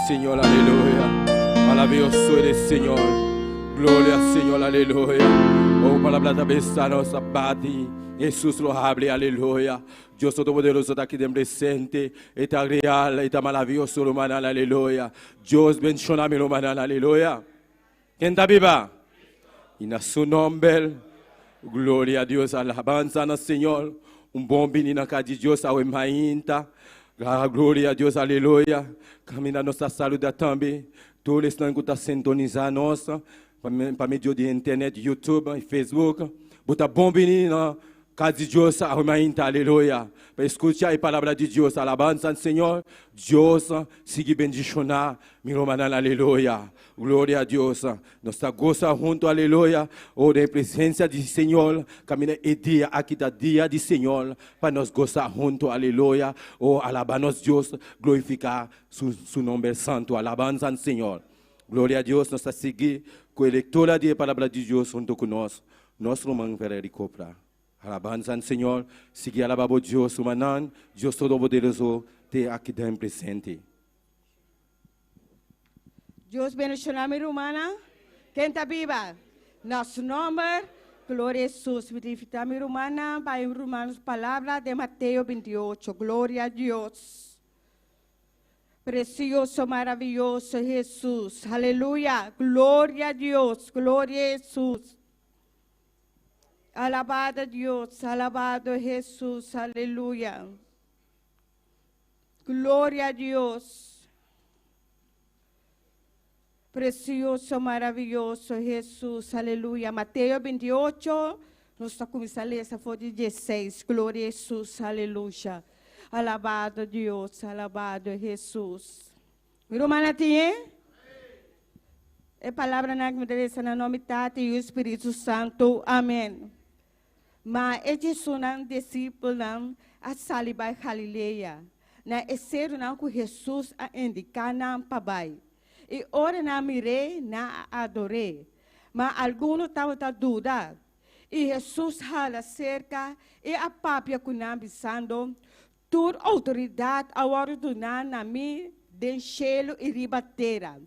Señor, aleluya. Maravilloso eres, Señor. Gloria al Señor, aleluya. Oh, palabra de besanos, abati. Jesús lo hable, aleluya. Dios Todopoderoso está aquí de presente. Está real, está maravilloso, hermano, aleluya. Dios bendiga mi hermano, aleluya. ¿Quién está viva? Y en su nombre, gloria a Dios, alabanza al Señor. Un bom menino que de Deus ao mainta. Glória a Deus, aleluia. Caminha nossa saúde também. Todos estão que estão sintonizando nossa. Para meio de internet, YouTube, Facebook. Bota bom menino que de Deus ao mainta, aleluia. Para escutar a palavra de Deus, alabança ao Senhor. Deus siga bendicionar. Meu irmão, aleluia. Glória a Deus. Nós gozamos junto, aleluia. Oh, na presença do Senhor. Caminha e dia, aqui da dia do Senhor. Para nós gozar junto, aleluia. Oh, alabamos Deus. Glorificar seu nome santo. Alabança ao Senhor. Glória a Deus. Nós seguir com a leitura da palavra de Deus junto conosco. Nosso irmão Frederico Pra. Alabança ao Senhor. Seguir alabando Deus, humanan. Deus Todo-Poderoso. Te aqui dentro presente. Deus bendiga minha irmã. Quem está viva? Nosso nome, glória a Jesus. Vivificar minha irmã, para Romanos, palavra de Mateus 28. Glória a Deus. Precioso, maravilhoso Jesus. Aleluia. Glória a Deus. Glória a Jesus. Alabado Deus. Alabado Jesus. Aleluia. Glória a Deus. Precioso, maravilhoso Jesus, aleluia. Mateus 28, nós estamos começando a ler essa folha 16. Glória a Jesus, aleluia. Alabado Deus, alabado Jesus. Meu irmão, tem? É palavra na que na nome Tata e o Espírito Santo. Amém. Mas estes são discípulos a salibai Galileia. Na ser não com Jesus a indicar não papai. E ora na mirei, na adorei. Mas alguns estavam a dúvida. E Jesus fala acerca, e a papia que nós pensando, toda autoridade a ordenar na mim, de cielo e ribateira.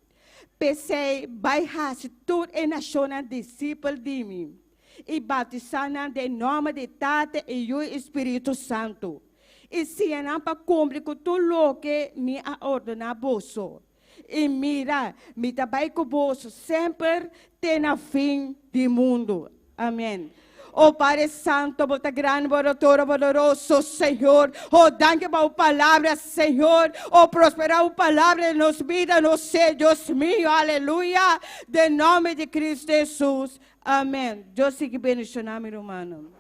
Pensei, baixasse tudo e naciona discípulo de mim. E batizando em nome de Tata e o Espírito Santo. E se não para cumprir com tudo o que me ordena bolso. E mira, me trabalho com bolso sempre tem a fim do mundo. Amém. Oh Pai Santo, bota grande, bota poderoso, Senhor. Oh, danke para a palavra, Senhor. Oh, prosperar a palavra em nossa vida, no sei, Deus mío, aleluia. De nome de Cristo Jesus. Amém. Deus siga bendicionando, meu irmão.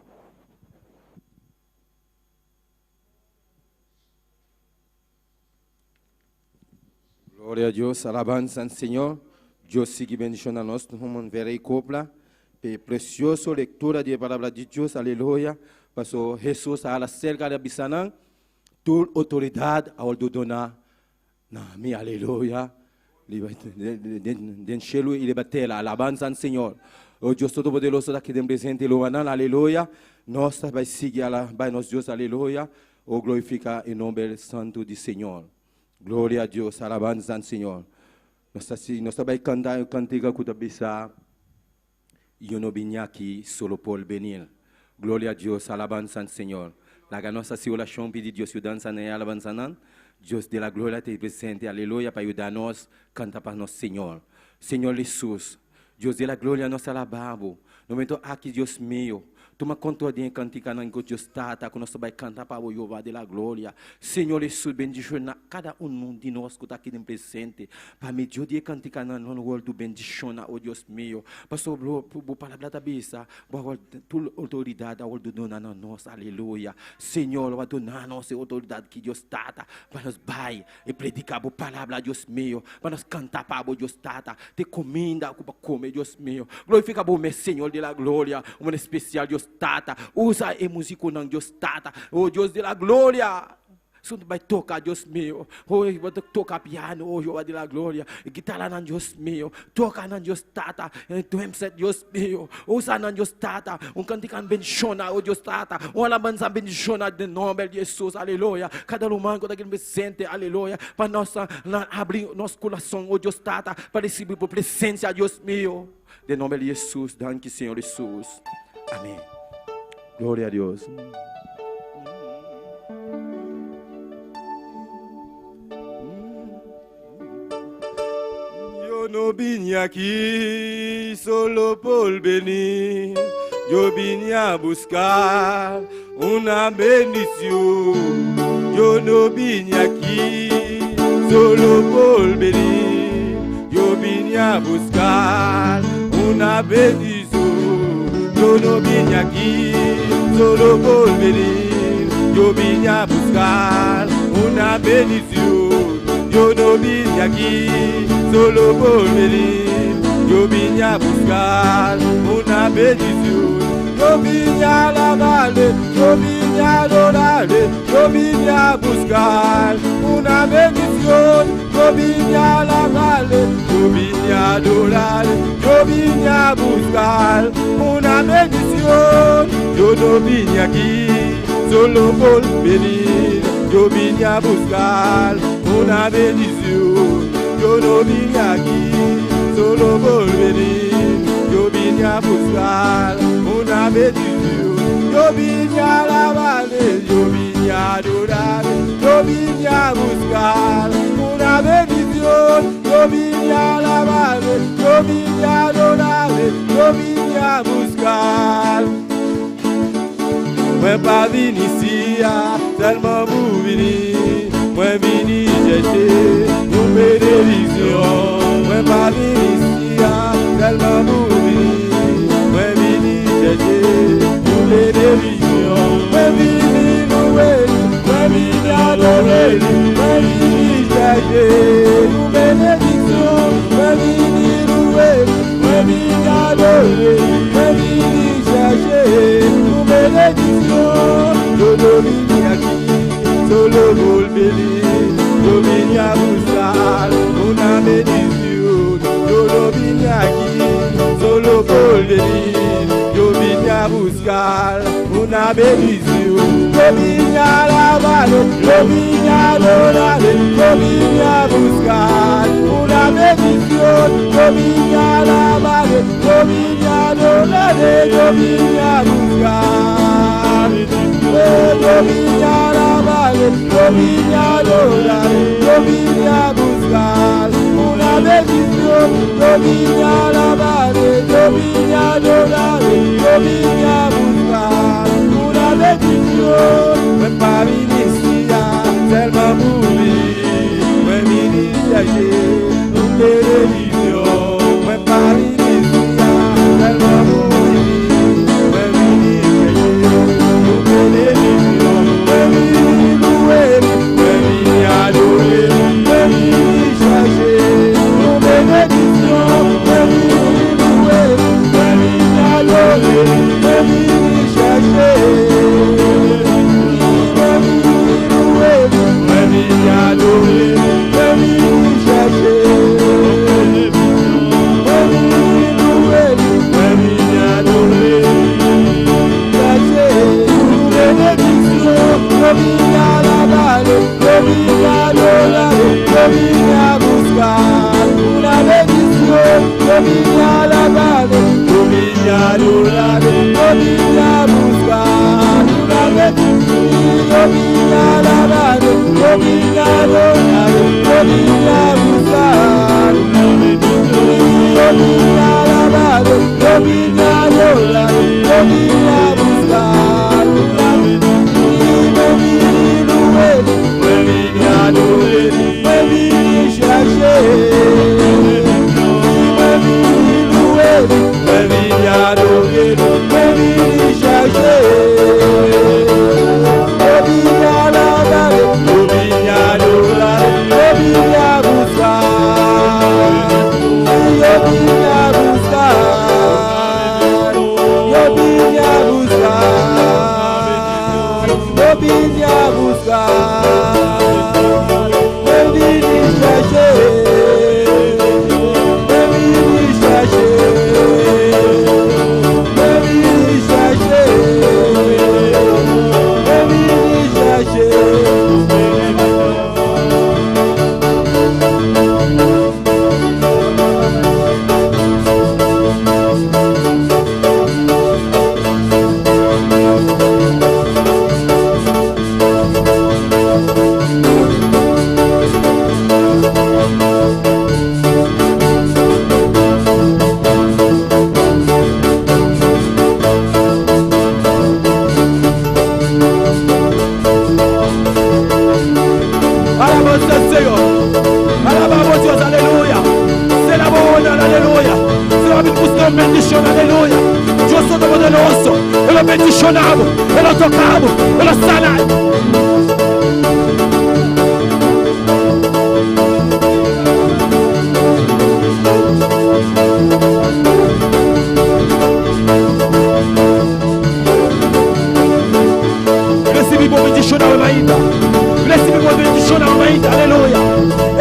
Glória a Deus, alabança ao Senhor. Deus siga bendicionando nós, vamos ver aí copla. Precioso leitura da palavra de Deus, aleluia. Pastor Jesus fala acerca da bisanã, toda autoridade a ordenar na minha, aleluia. Den cielo e batela, alabança ao Senhor. O Deus Todo-Poderoso daqui de presente, aleluia. Nós vai seguir, vai nós Deus, aleluia. O glorificar em nome santo do Senhor. Glória a Deus, alabança ao Senhor. Nós também cantar o cantiga que está eu não vim aqui solo por venir. Glória a Deus, alabança ao Senhor. La nossa oração pede Deus ajudança na alabança não. Deus de la glória te presente, aleluia, para ajudar-nos, canta para nós, Senhor. Senhor Jesus, Deus de la glória, nós alabamos. No momento aqui, Deus meu, toma conta de cantica na que Deus está, que nós vai cantar para o Jeová de la glória. Senhor Jesus, bendicionar cada de nós que está aqui presente. Para me Deus de cantica na no world bendicionar o Deus meu. Pastor, por palavra da bisa, por toda autoridade a ordenar na nós, aleluia. Senhor, vai donar nossa autoridade que Deus está, para nós vai e predicar a palavra Deus meu, para nós cantar para o Deus está, te comenda para comer Deus meu. Glorifica o meu Senhor de la glória, um especial Deus Tata, usa a música não Deus Tata, oh Deus de la glória. Sono vai tocar, Deus meu. Oi, vou tocar piano, hoje eu vou dar glória. Guitarra não, Deus meu. Toca não, Deus tata. Drum set, Deus meu. Usa não, Deus tata. Cantican bendiziona, oh Deus tata. Uma banza bendiziona de nome de Jesus, aleluia. Cada humano que está presente, aleluia. Para nós abrir nosso coração, oh Deus tata. Para receber a presença, Deus meu. De nome de Jesus, danke Senhor Jesus. Amém. Glória a Deus. Eu não vim aqui solo por venir. Eu vim a buscar uma bendição. Eu não vim aqui solo por venir. Eu vim a buscar uma bendição. Eu não vim aqui solo por venir. Eu vim a buscar uma bendição. Eu não vim aqui solo por venir. Eu vim a buscar uma bendição. Eu vim a alabar-lhe, eu vim a adorar-lhe, eu vim a buscar uma bendição. Eu vim a alabar-lhe, eu vim a adorar-lhe, eu vim a buscar uma bendição. Eu não vim aqui solo por venir. Eu vim a buscar uma bendição. Eu não vim aqui solo por venir. Eu vim a buscar uma bendição. Eu vim a alabar-lhe, eu vim a adorar-lhe, eu vim a buscar uma bendição. Eu vim a alabar-lhe, eu vim a adorar-lhe, eu vim a buscar. Moi pas venu ici, tellement vous venez. Moi venu chercher une bénédiction. Moi pas venu ici, tellement vous venez. Moi venu chercher une bénédiction. Moi venu louer, moi venu adorer, moi venu chercher une bénédiction. Moi venu louer, moi venu adorer, moi venu chercher une bénédiction. Yo no vine aquí solo por venir. Yo vine a buscar una bendición. Yo no vine aquí solo por venir. Yo vine a buscar una bendición. Yo vine a alabarlo, yo vine a adorarle, yo vine a buscar una bendición. Yo vine a alabarle, yo vine a adorarle, yo vine a buscar. Yo vine a alabarle, yo vine a adorarle, yo vine a buscar una bendición. Yo vine a alabarle, yo vine a adorarle, yo vine a buscar una bendición. Me parinisía, selma muli, me viniste ayer, un televisión. Me parinisía, selma muli, me viniste ayer, un televisión. Me vini louer, me vini adorer, me vini chercher une bénédiction. Me vini louer, me vini adorer, me vini chercher. Me vini adorer, me vini chercher. bendicionamos, lo tocamos, lo sanamos. Recebimos bendicionamos ainda. Recebimos bendicionamos ainda, aleluia.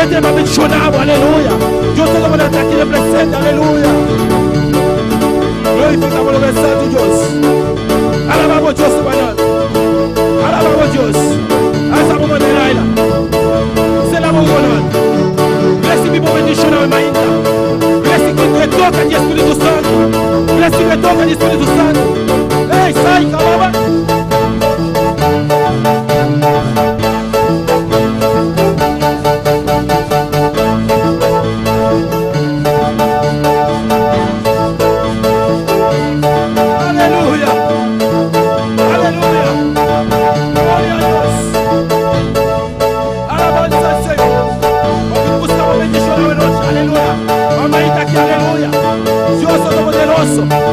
Entremos bendicionamos, aleluia. Dios todo mundo está aqui presente, aleluia. Glorificamos o nome santo de Deus. Alabamos Deus, Senhor. Alabamos Deus. Essa bomba de Laila. Se la bomba de recebimos bendicionamos ainda. Recebimos toca de Espírito Santo. Recebimos toca de Espírito Santo. Ei, sai, calma.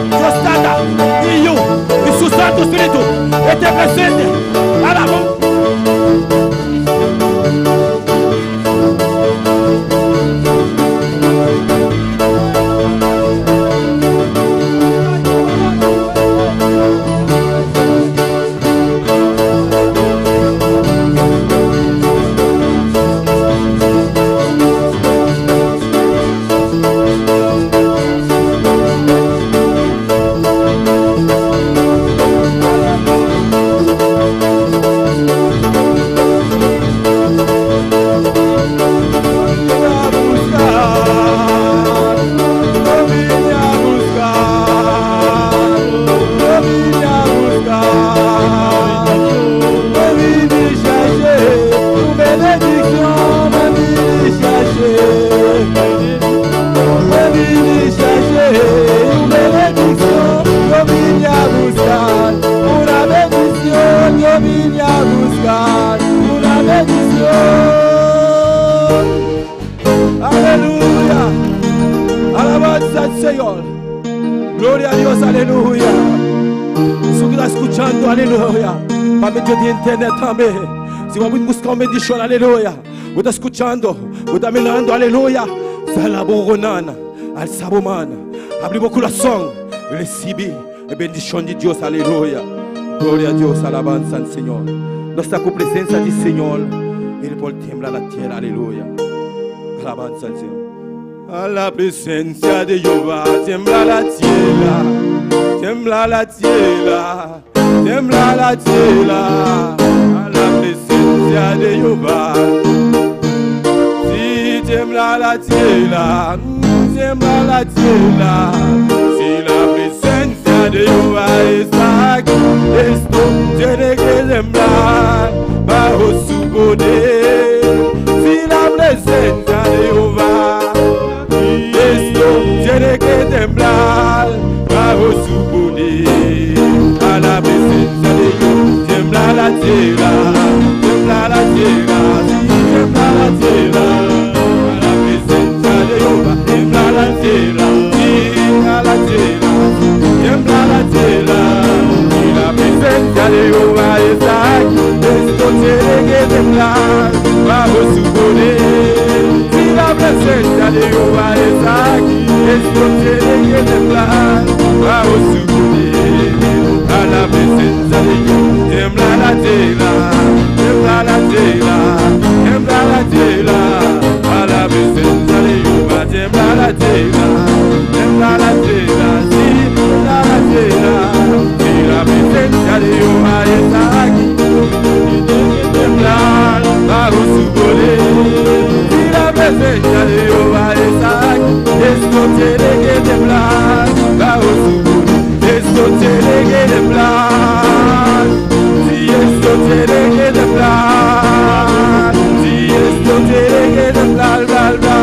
Dios trata y yo y su Santo Espíritu esté presente. Alabamos. Internet também. Se você buscar bendição, aleluia. Você está escutando, você está mirando, aleluia. Salabonana, al sabomana. Abre o coração, recebe a bendição de Deus, aleluia. Glória a Deus, alabança ao Senhor. Nós estamos com a presença do Senhor. Ele pode temblar a terra, aleluia. Alabança ao Senhor. A la presencia de Jehová, tembla la tierra, tembla la tierra. Tembla la tierra a la presencia de Jehová. Si tembla la tierra, tembla la tierra. Si la presencia de Jehová está aquí, esto tiene que temblar bajo su poder. Si la presencia de Jehová, esto tiene que temblar bajo su poder. A la presencia de Dios, tiembla la tierra, tiembla la tierra, tiembla la tierra. A la presencia de Jehová, tiembla la tierra, tiembla la tierra, tiembla la tierra. Y la presencia de Jehová está aquí, esto tiene que temblar bajo su poder. Si la presencia de Jehová está aquí, esto tiene que temblar bajo su poder. A la presencia de Dios, tiembla la tierra, tiembla la tierra, tiembla la tierra. A la presencia de Jehová, tiembla la tierra, tiembla la tierra, sí, tiembla la tierra. Si la presencia de Jehová está aquí, y tiene que temblar bajo su poder. Si la presencia de Jehová está aquí, esto tiene que temblar bajo su poder. Esto tiene que temblar, si esto tiene que temblar, si esto tiene que temblar, bla, bla.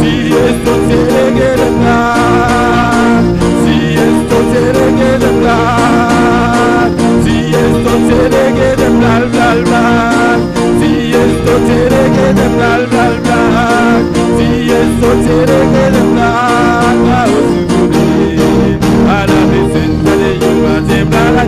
Si esto tiene que temblar, si esto tiene que temblar, si esto tiene que temblar, bla, bla. Si esto tiene que temblar, bla, bla. Si esto tiene que temblar, bajo su poder. A la presencia de Jehová, tembla la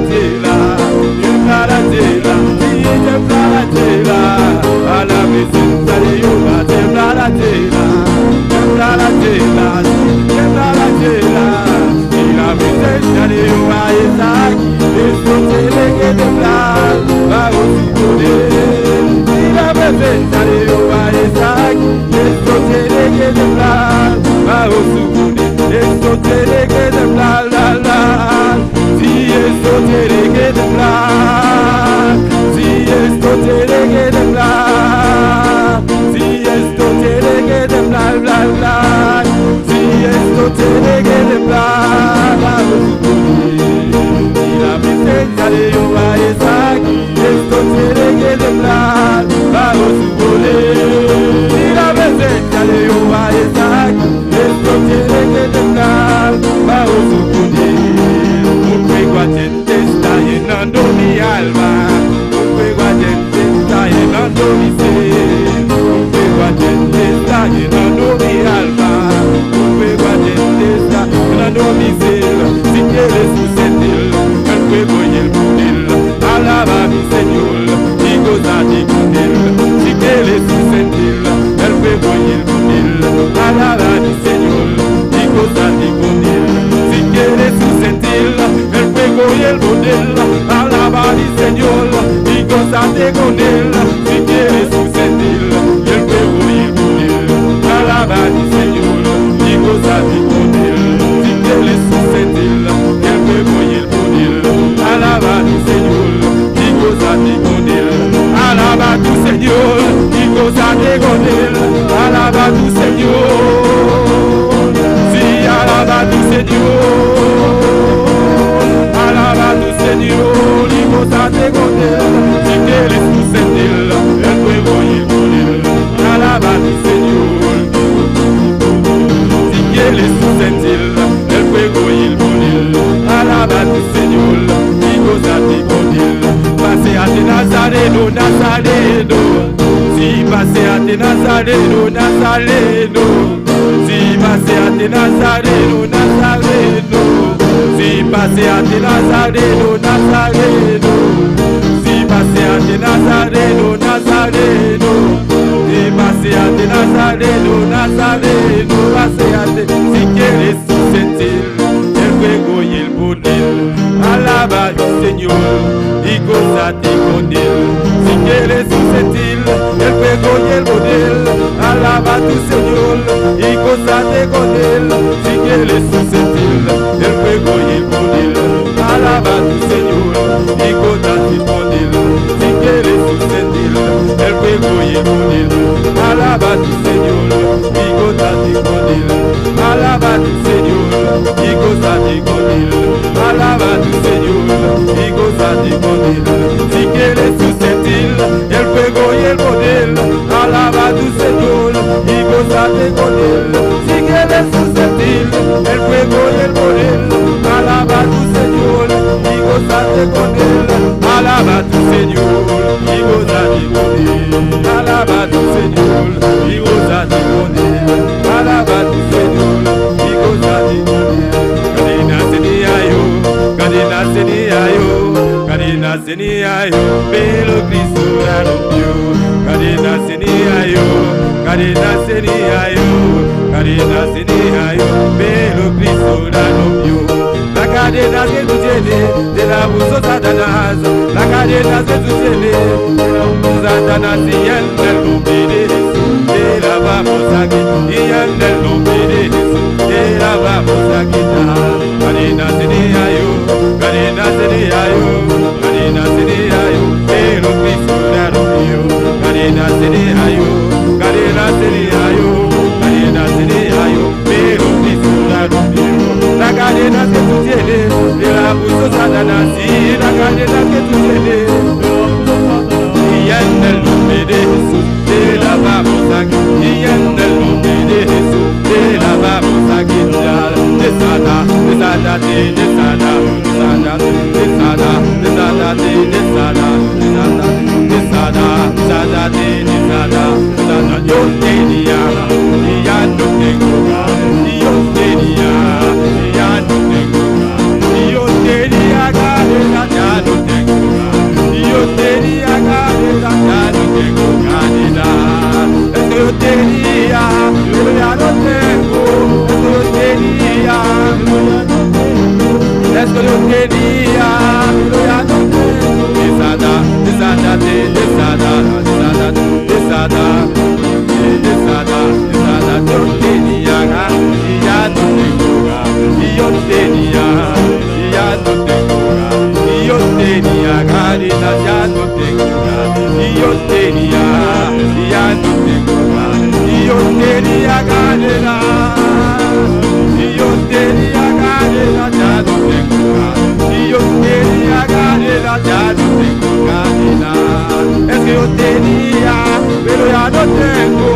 tengo,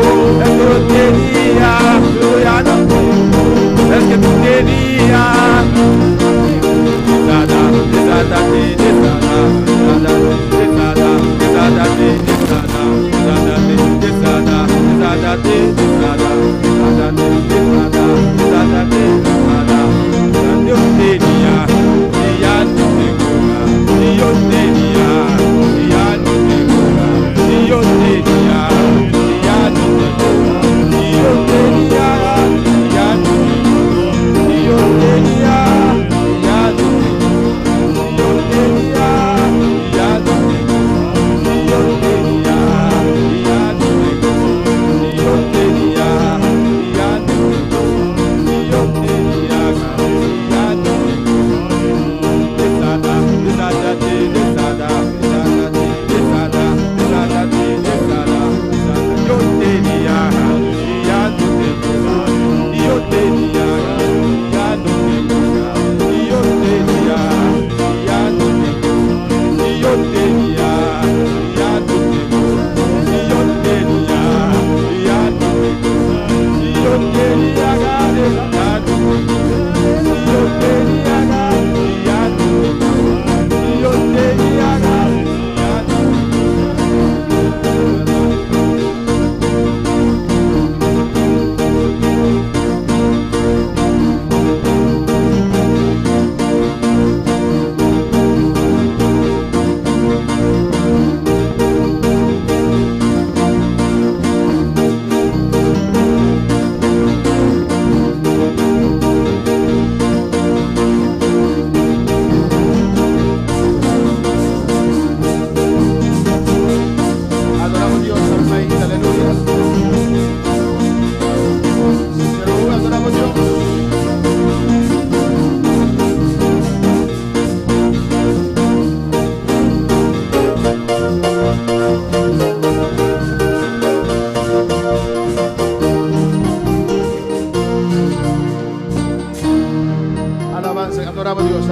es que lo tenía, pero ya no tengo, es que tú tenías.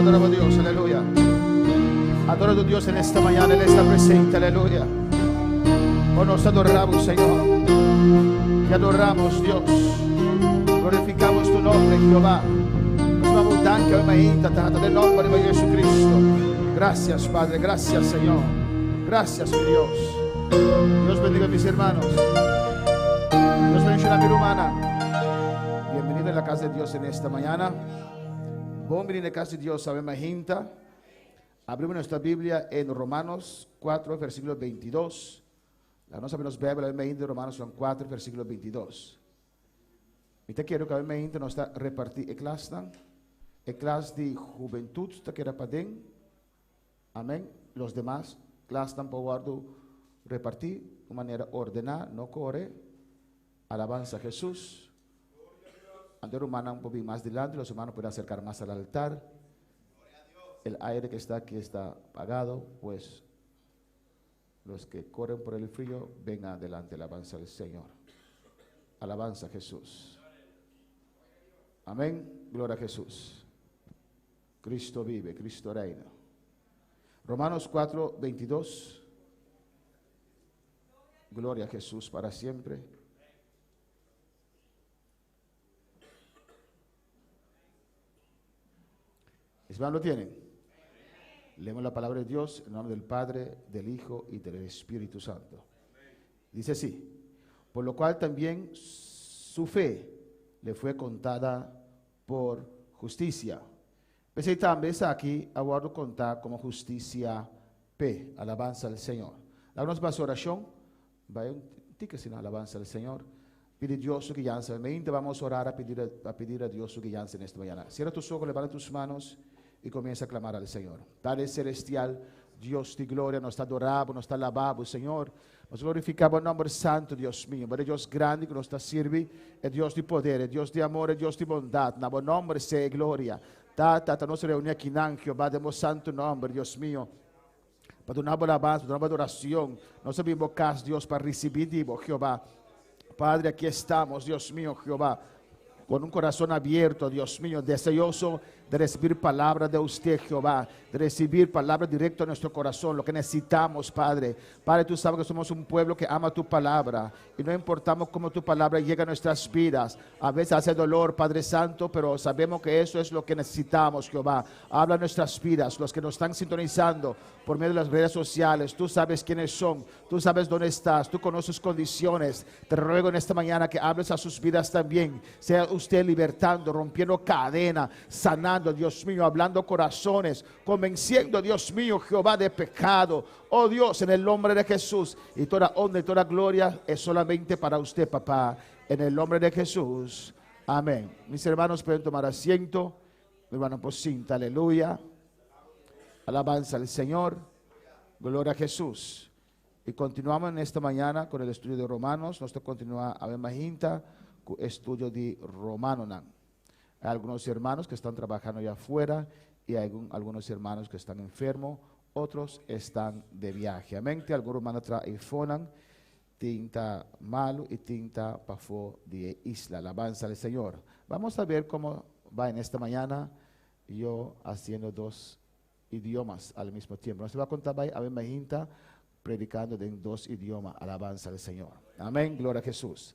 adoramos a Dios, aleluya. Adora a tu Dios en esta mañana, Él está presente, aleluya. Oh, nos adoramos, Señor. Te adoramos, Dios. Glorificamos tu nombre, Jehová. Nos damos danke ainda, Tata, del nombre de Jesucristo. Gracias, Padre, gracias, Señor. Gracias, mi Dios. Dios bendiga a mis hermanos. Dios bendiga a mi hermana. Bienvenida a la casa de Dios en esta mañana. Bom venir a casa de Dios, sabemos junta. Abrimos nuestra Biblia en Romanos 4, versículo 22. La nossa Bíblia ainda de Romanos 4, versículo 22. E te quero que a ainda nós está repartir a classe de juventude que era para dentro. Amém. Os demais classe estão para guardo repartir de maneira ordenada, não corre. Alabanza a Jesús. Ante hermano un poco más delante, los hermanos pueden acercar más al altar. El aire que está aquí está apagado, pues los que corren por el frío, vengan adelante, alabanza al Señor. Alabanza a Jesús. Amén. Gloria a Jesús. Cristo vive, Cristo reina. Romanos 4, 22. Gloria a Jesús para siempre. ¿Lo tienen? Leemos la palabra de Dios en nombre del Padre, del Hijo y del Espíritu Santo. Dice así: por lo cual también su fe le fue contada por justicia. Pensé también aquí, aguardo contar como justicia P, alabanza al Señor. Hagamos más oración, vaya un tique sin alabanza al Señor. Pide Dios su guianza. Vamos a orar a pedir a Dios su guianza en esta mañana. Cierra tus ojos, levanta tus manos y comienza a clamar al Señor. Padre celestial, Dios de gloria, nos adoramos, nos alabamos, Señor. Nos glorificamos el nombre santo, Dios mío. Pero Dios grande que nos sirve, es Dios de poder, es Dios de amor, es Dios de bondad. En el nombre sea gloria. Tata, nos reunimos aquí en Jehová, demos santo nombre, Dios mío. Para una alabanza, para una adoración. Nos invocamos, Dios, para recibir, Jehová. Padre, aquí estamos, Dios mío, Jehová, con un corazón abierto, Dios mío, deseoso de recibir palabra de usted, Jehová, de recibir palabra directa a nuestro corazón, lo que necesitamos, Padre. Padre, tú sabes que somos un pueblo que ama tu palabra y no importamos cómo tu palabra llega a nuestras vidas. A veces hace dolor, Padre Santo, pero sabemos que eso es lo que necesitamos, Jehová. Habla nuestras vidas, los que nos están sintonizando por medio de las redes sociales. Tú sabes quiénes son, tú sabes dónde estás, tú conoces sus condiciones. Te ruego en esta mañana que hables a sus vidas también. Sea usted libertando, rompiendo cadenas, sanando, Dios mío, hablando corazones, convenciendo, Dios mío, Jehová, de pecado. Oh Dios, en el nombre de Jesús. Y toda honra y toda gloria es solamente para usted, papá. En el nombre de Jesús. Amén. Mis hermanos pueden tomar asiento. Mi hermano Pocinta, aleluya. Alabanza al Señor. Gloria a Jesús. Y continuamos en esta mañana con el estudio de Romanos. Nosotros continuamos a ver más con el estudio de Romanos. Hay algunos hermanos que están trabajando allá afuera y hay algunos hermanos que están enfermos, otros están de viaje. Amén. Algunos hermanos traen tinta malo y tinta para de isla. Alabanza al Señor. Vamos a ver cómo va en esta mañana yo haciendo 2 idiomas al mismo tiempo. Nos va a contar a ver más predicando en 2 idiomas. Alabanza al Señor. Amén. Gloria a Jesús.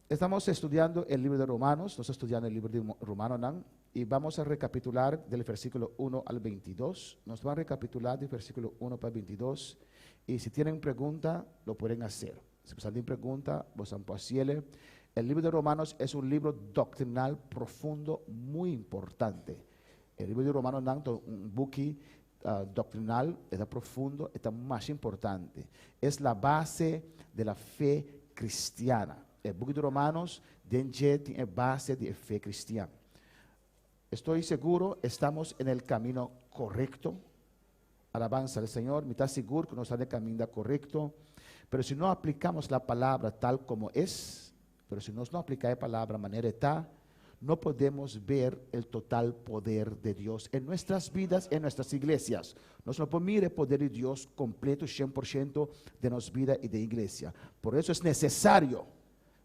Estamos estudiando el libro de Romanos, estamos estudiando el libro de Romanos y vamos a recapitular del versículo 1 al 22. Nos va a recapitular del versículo 1 para el 22 y si tienen pregunta, lo pueden hacer. Si tienen pregunta, vos hacerle. El libro de Romanos es un libro doctrinal profundo, muy importante. El libro de Romanos es un buque doctrinal, es profundo, es más importante. Es la base de la fe cristiana. El book de Romanos tiene base de fe cristiana. Estoy seguro, estamos en el camino correcto. Alabanza al Señor. Me está seguro que nos está en el camino correcto. Pero si no aplicamos la palabra tal como es, pero si no aplicamos la palabra de manera está, no podemos ver el total poder de Dios en nuestras vidas, en nuestras iglesias. No podemos mirar el poder de Dios completo, 100% de nuestra vida y de iglesia. Por eso es necesario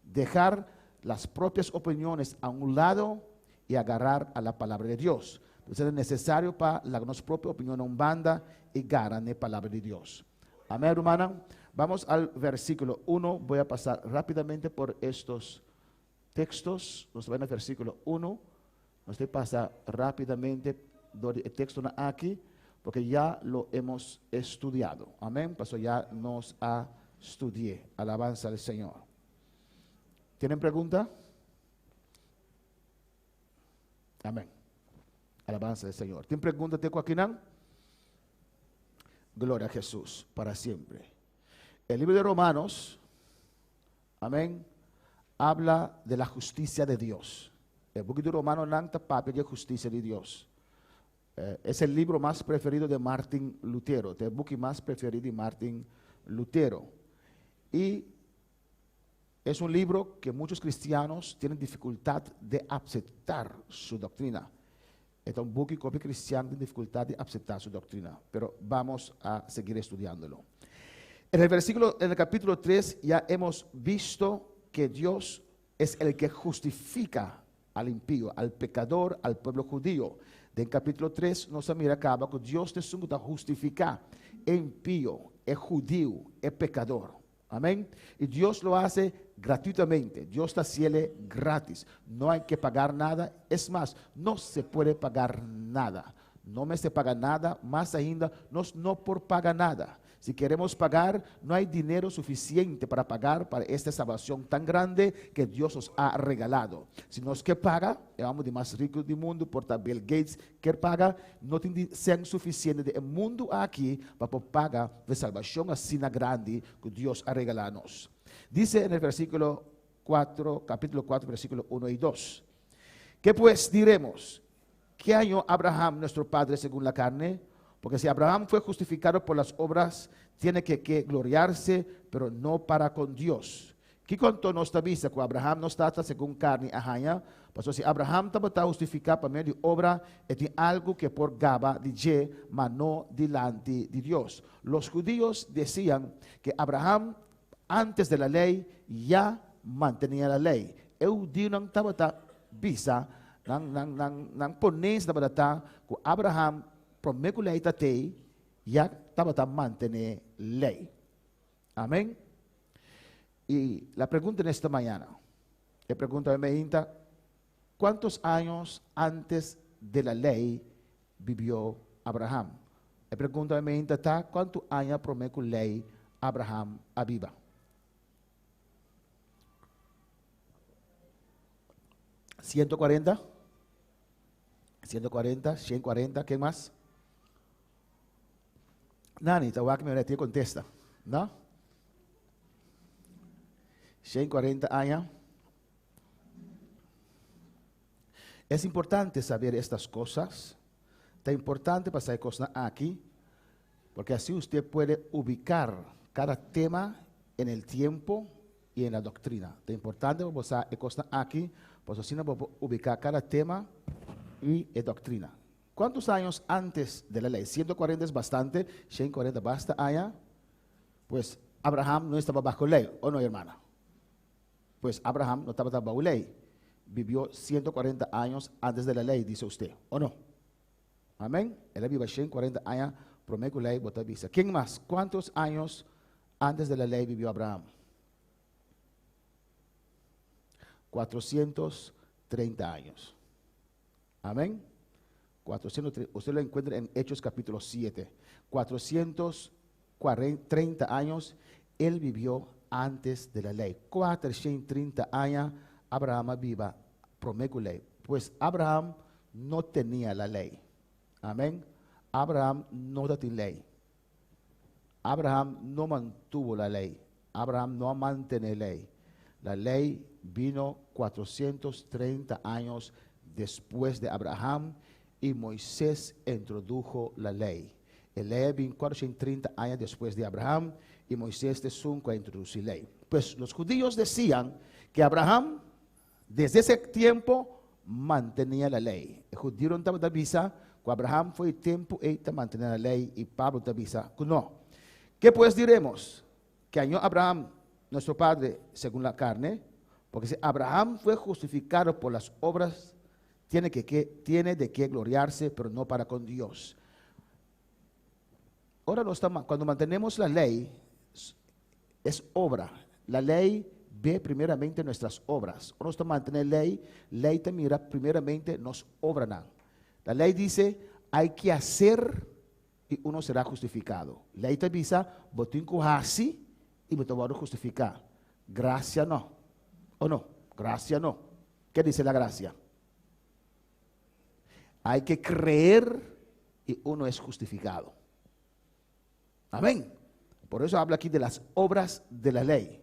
dejar las propias opiniones a un lado y agarrar a la palabra de Dios. Entonces es necesario para la nuestra propia opinión en banda y agarrar la palabra de Dios. Amén, hermana. Vamos al versículo 1. Voy a pasar rápidamente por estos textos. Nos van al versículo 1. Nos voy a pasar rápidamente el texto aquí porque ya lo hemos estudiado. Amén. Pasó ya nos ha estudié. Alabanza al Señor. ¿Tienen pregunta? Amén. Alabanza al Señor. ¿Tienen pregunta de Joaquín? Gloria a Jesús para siempre. El libro de Romanos, amén, habla de la justicia de Dios. El libro de Romanos nanta papel de justicia de Dios. Es el libro más preferido de Martín Lutero. El libro más preferido de Martín Lutero. Y es un libro que muchos cristianos tienen dificultad de aceptar su doctrina. Es un libro que los cristianos tienen dificultad de aceptar su doctrina, pero vamos a seguir estudiándolo. En el capítulo 3 ya hemos visto que Dios es el que justifica al impío, al pecador, al pueblo judío. En capítulo 3 nos mira acaba que Dios te suma a justificar el impío, el judío, el pecador. Amén. Y Dios lo hace gratuitamente. Dios está haciendo gratis. No hay que pagar nada. Es más, no se puede pagar nada. No me se paga nada. Más ainda, no por pagar nada. Si queremos pagar, no hay dinero suficiente para pagar para esta salvación tan grande que Dios nos ha regalado. Si nos que paga, vamos de más ricos del mundo, por Bill Gates, que paga, no tiene ser suficiente del mundo aquí para pagar la salvación así grande que Dios ha regalado. Dice en el versículo 4, capítulo 4, versículo 1 y 2. ¿Qué pues diremos? ¿Qué halló Abraham, nuestro padre, según la carne? Porque si Abraham fue justificado por las obras, tiene que gloriarse, pero no para con Dios. ¿Qué contó nuestra vista? Que Abraham no está según carne ajaya. Pues si Abraham está justificado por medio de obra, es algo que por gaba de mas no delante de Dios. Los judíos decían que Abraham, antes de la ley, ya mantenía la ley. El judío no estaba visa Nang pones na badata ku Abraham promeku lei tatei ya tabata mantener lei. Amén. Y la pregunta en esta mañana, la pregunta me inta, ¿cuántos años antes de la ley vivió Abraham? La pregunta me inta, ¿cuántos años promeku lei Abraham aviva? 140, 140, ¿qué más? Nani, te voy a que me contesta, ¿no? 140 años. Es importante saber estas cosas. Es importante pasar cosas aquí, porque así usted puede ubicar cada tema en el tiempo y en la doctrina. Es importante pasar cosas aquí, pues así no puedo ubicar cada tema y en doctrina. ¿Cuántos años antes de la ley? 140 es bastante, 140 basta allá. Pues Abraham no estaba bajo ley, ¿o no, hermana? Pues Abraham no estaba bajo ley. Vivió 140 años antes de la ley, dice usted, ¿o no? Amén. Él vivió 140 años, prometo ley, bota visa. ¿Quién más? ¿Cuántos años antes de la ley vivió Abraham? 430 años. Amén. 430, usted lo encuentra en Hechos capítulo 7. 430 años él vivió antes de la ley. 430 años Abraham viva, prometo ley. Pues Abraham no tenía la ley. Amén. Abraham no tenía ley. Abraham no mantuvo la ley. Abraham no mantuvo la ley. La ley vino 430 años después de Abraham y Moisés introdujo la ley. La ley vino 430 años después de Abraham y Moisés de Sunca introdujo la ley. Pues los judíos decían que Abraham desde ese tiempo mantenía la ley. El judío no estaba visa, cuando Abraham fue el tiempo, él mantenía la ley y Pablo estaba visa. No. ¿Qué pues diremos? Que añó Abraham, nuestro padre, según la carne, porque si Abraham fue justificado por las obras, tiene de qué gloriarse, pero no para con Dios. Ahora no estamos, cuando mantenemos la ley, es obra. La ley ve primeramente nuestras obras. Ahora estamos manteniendo ley te mira primeramente nos obran. La ley dice, hay que hacer y uno será justificado. Ley te avisa, botín así y me te voy a justificar. Gracia no. ¿O no? Gracia no. ¿Qué dice la gracia? Hay que creer y uno es justificado. Amén. Por eso habla aquí de las obras de la ley.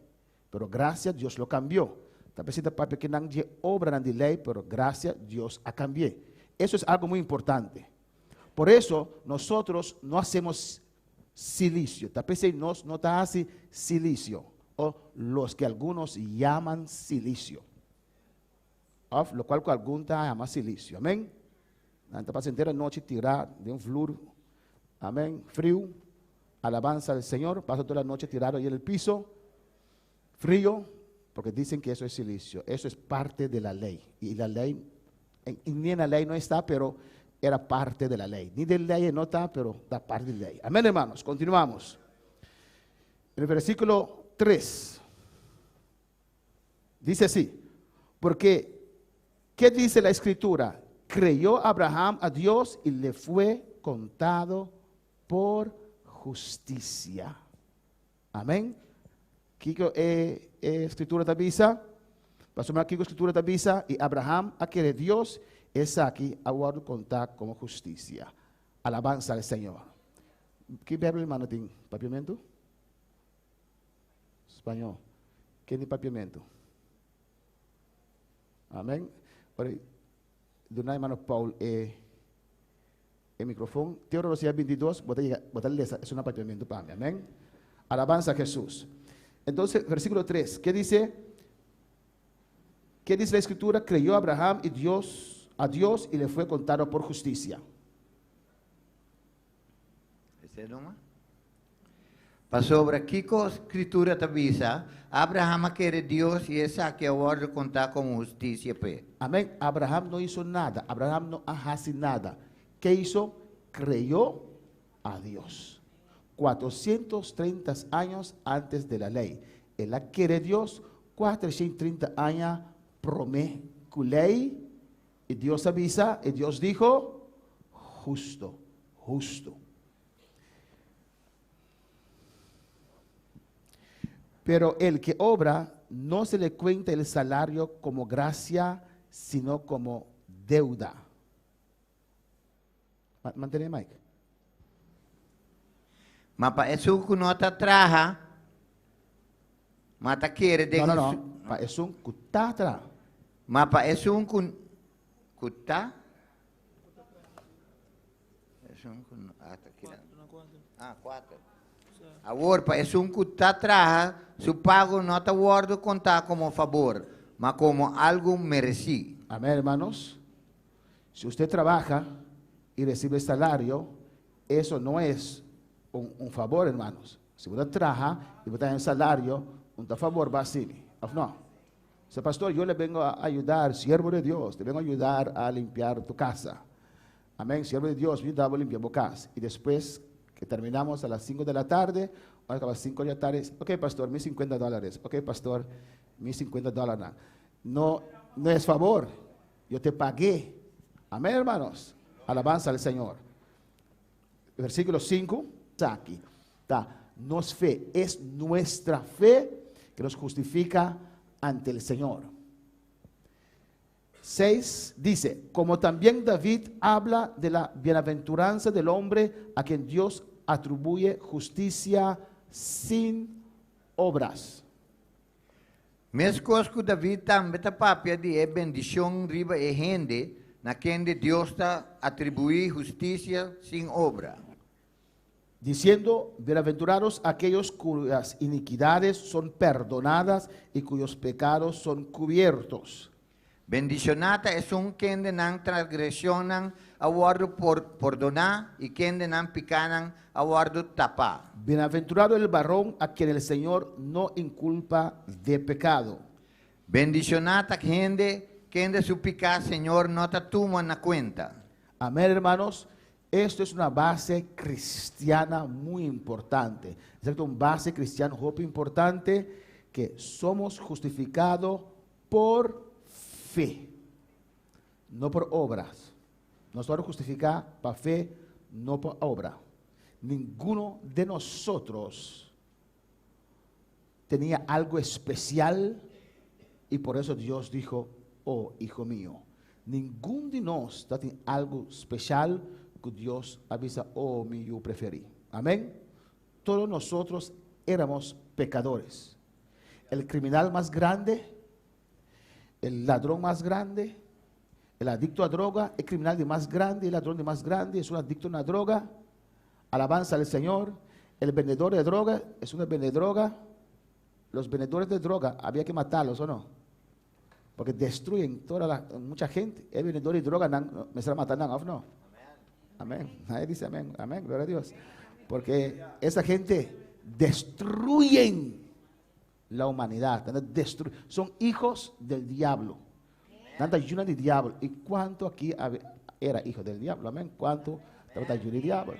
Pero gracias Dios lo cambió. Tal vez para que no haya obra de ley, pero gracias Dios ha cambiado. Eso es algo muy importante. Por eso nosotros no hacemos silicio. Tal vez no está así silicio. O los que algunos llaman silicio. Lo cual algunos llaman silicio. Amén. Antes pasa entera noche tirar de un flúor. Amén. Frío. Alabanza del Señor. Pasa toda la noche tirado ahí en el piso. Frío. Porque dicen que eso es silicio. Eso es parte de la ley. Y la ley, ni en la ley no está, pero era parte de la ley. Ni de la ley no está, pero da parte de la ley. Amén, hermanos. Continuamos. En el versículo 3. Dice así. Porque, ¿qué dice la Escritura? Creyó Abraham a Dios y le fue contado por justicia. Amén. Kiko escritura da visa. Pastor Kiko escritura da visa y Abraham a que Dios es aquí a contar como justicia. Alabanza al Señor. ¿Qué Bíblia, hermano, tem papiamento? Espanhol. Quem tem papiamento? Amém. Ora, do hermano Paul el micrófono. Teología 22, es un papiamento para mí. Amén. Alabanza a Jesús. Entonces, versículo 3, ¿qué dice? ¿Qué dice la Escritura? Creyó Abraham a Dios y le fue contado por justicia. Para sobre Kiko escritura tabisa, Abraham quiere Dios y Isaac ahora contar con justicia. Amén. Abraham no hizo nada. Abraham no hace nada. ¿Qué hizo? Creyó a Dios. 430 años antes de la ley. Él quiere Dios. 430 años promete ley. Y Dios avisa. Y Dios dijo, justo, justo. Pero el que obra no se le cuenta el salario como gracia, sino como deuda. Mantén, Mike. Mapa eso que no te traja, mata quiere de No. Es un cutatra. Mapa eso un cuta. Es un hasta aquí. Ah, 4. Agora, para es un cuta traja, su pago no te guardo contar como favor, mas como algo merecido. Amén, hermanos. Si usted trabaja y recibe salario, eso no es un favor, hermanos. Si usted trabaja y usted tiene salario, un favor va a ser. No. Dice, pastor, yo le vengo a ayudar, siervo de Dios, te vengo a ayudar a limpiar tu casa. Amén, siervo de Dios, me ayuda a limpiar tu casa. Y después que terminamos a las 5 de la tarde, a las 5 de la tarde, ok, pastor, mis $50. Ok, pastor, mis $50. No es favor, yo te pagué. Amén, hermanos. Alabanza al Señor. Versículo 5, aquí está. Nos fe, es nuestra fe que nos justifica ante el Señor. 6 dice, como también David habla de la bienaventuranza del hombre a quien Dios atribuye justicia sin obras. Mesmo coisa que David também está papia de bendição riba e gente, na quem Deus está atribuir justiça sem obra. Diciendo, bienaventurados aquellos cuyas iniquidades son perdonadas y cuyos pecados son cubiertos. Bendicionata é quem não transgressionam aguardo por perdonar e quem não picanam aguardo tapar. Bienaventurado el varón a quien el Señor no inculpa de pecado. Bendicionata gente quem de su picar Señor no te toma na cuenta. Amén, hermanos. Esto es una base cristiana muy importante. Es una base cristiana muy importante que somos justificados por fe, no por obras. Nosotros justificados por fe, no por obra. Ninguno de nosotros tenía algo especial y por eso Dios dijo, oh hijo mío, ninguno de nosotros tiene algo especial que Dios avisa, oh mi yo preferí. Amén. Todos nosotros éramos pecadores. El criminal más grande, el ladrón más grande, el adicto a droga, el criminal de más grande, el ladrón de más grande, es un adicto a una droga. Alabanza al Señor. El vendedor de droga es un vendedor de droga. Los vendedores de droga había que matarlos, ¿o no? Porque destruyen mucha gente. El vendedor de droga me está matando, ¿o no? Amén. Nadie dice amén. Amén, gloria a Dios. Porque esa gente destruyen la humanidad. Son hijos del diablo. Tanta ayuda del diablo. ¿Y cuánto aquí era hijo del diablo? Amén. ¿Cuánto estaba ayuda del diablo?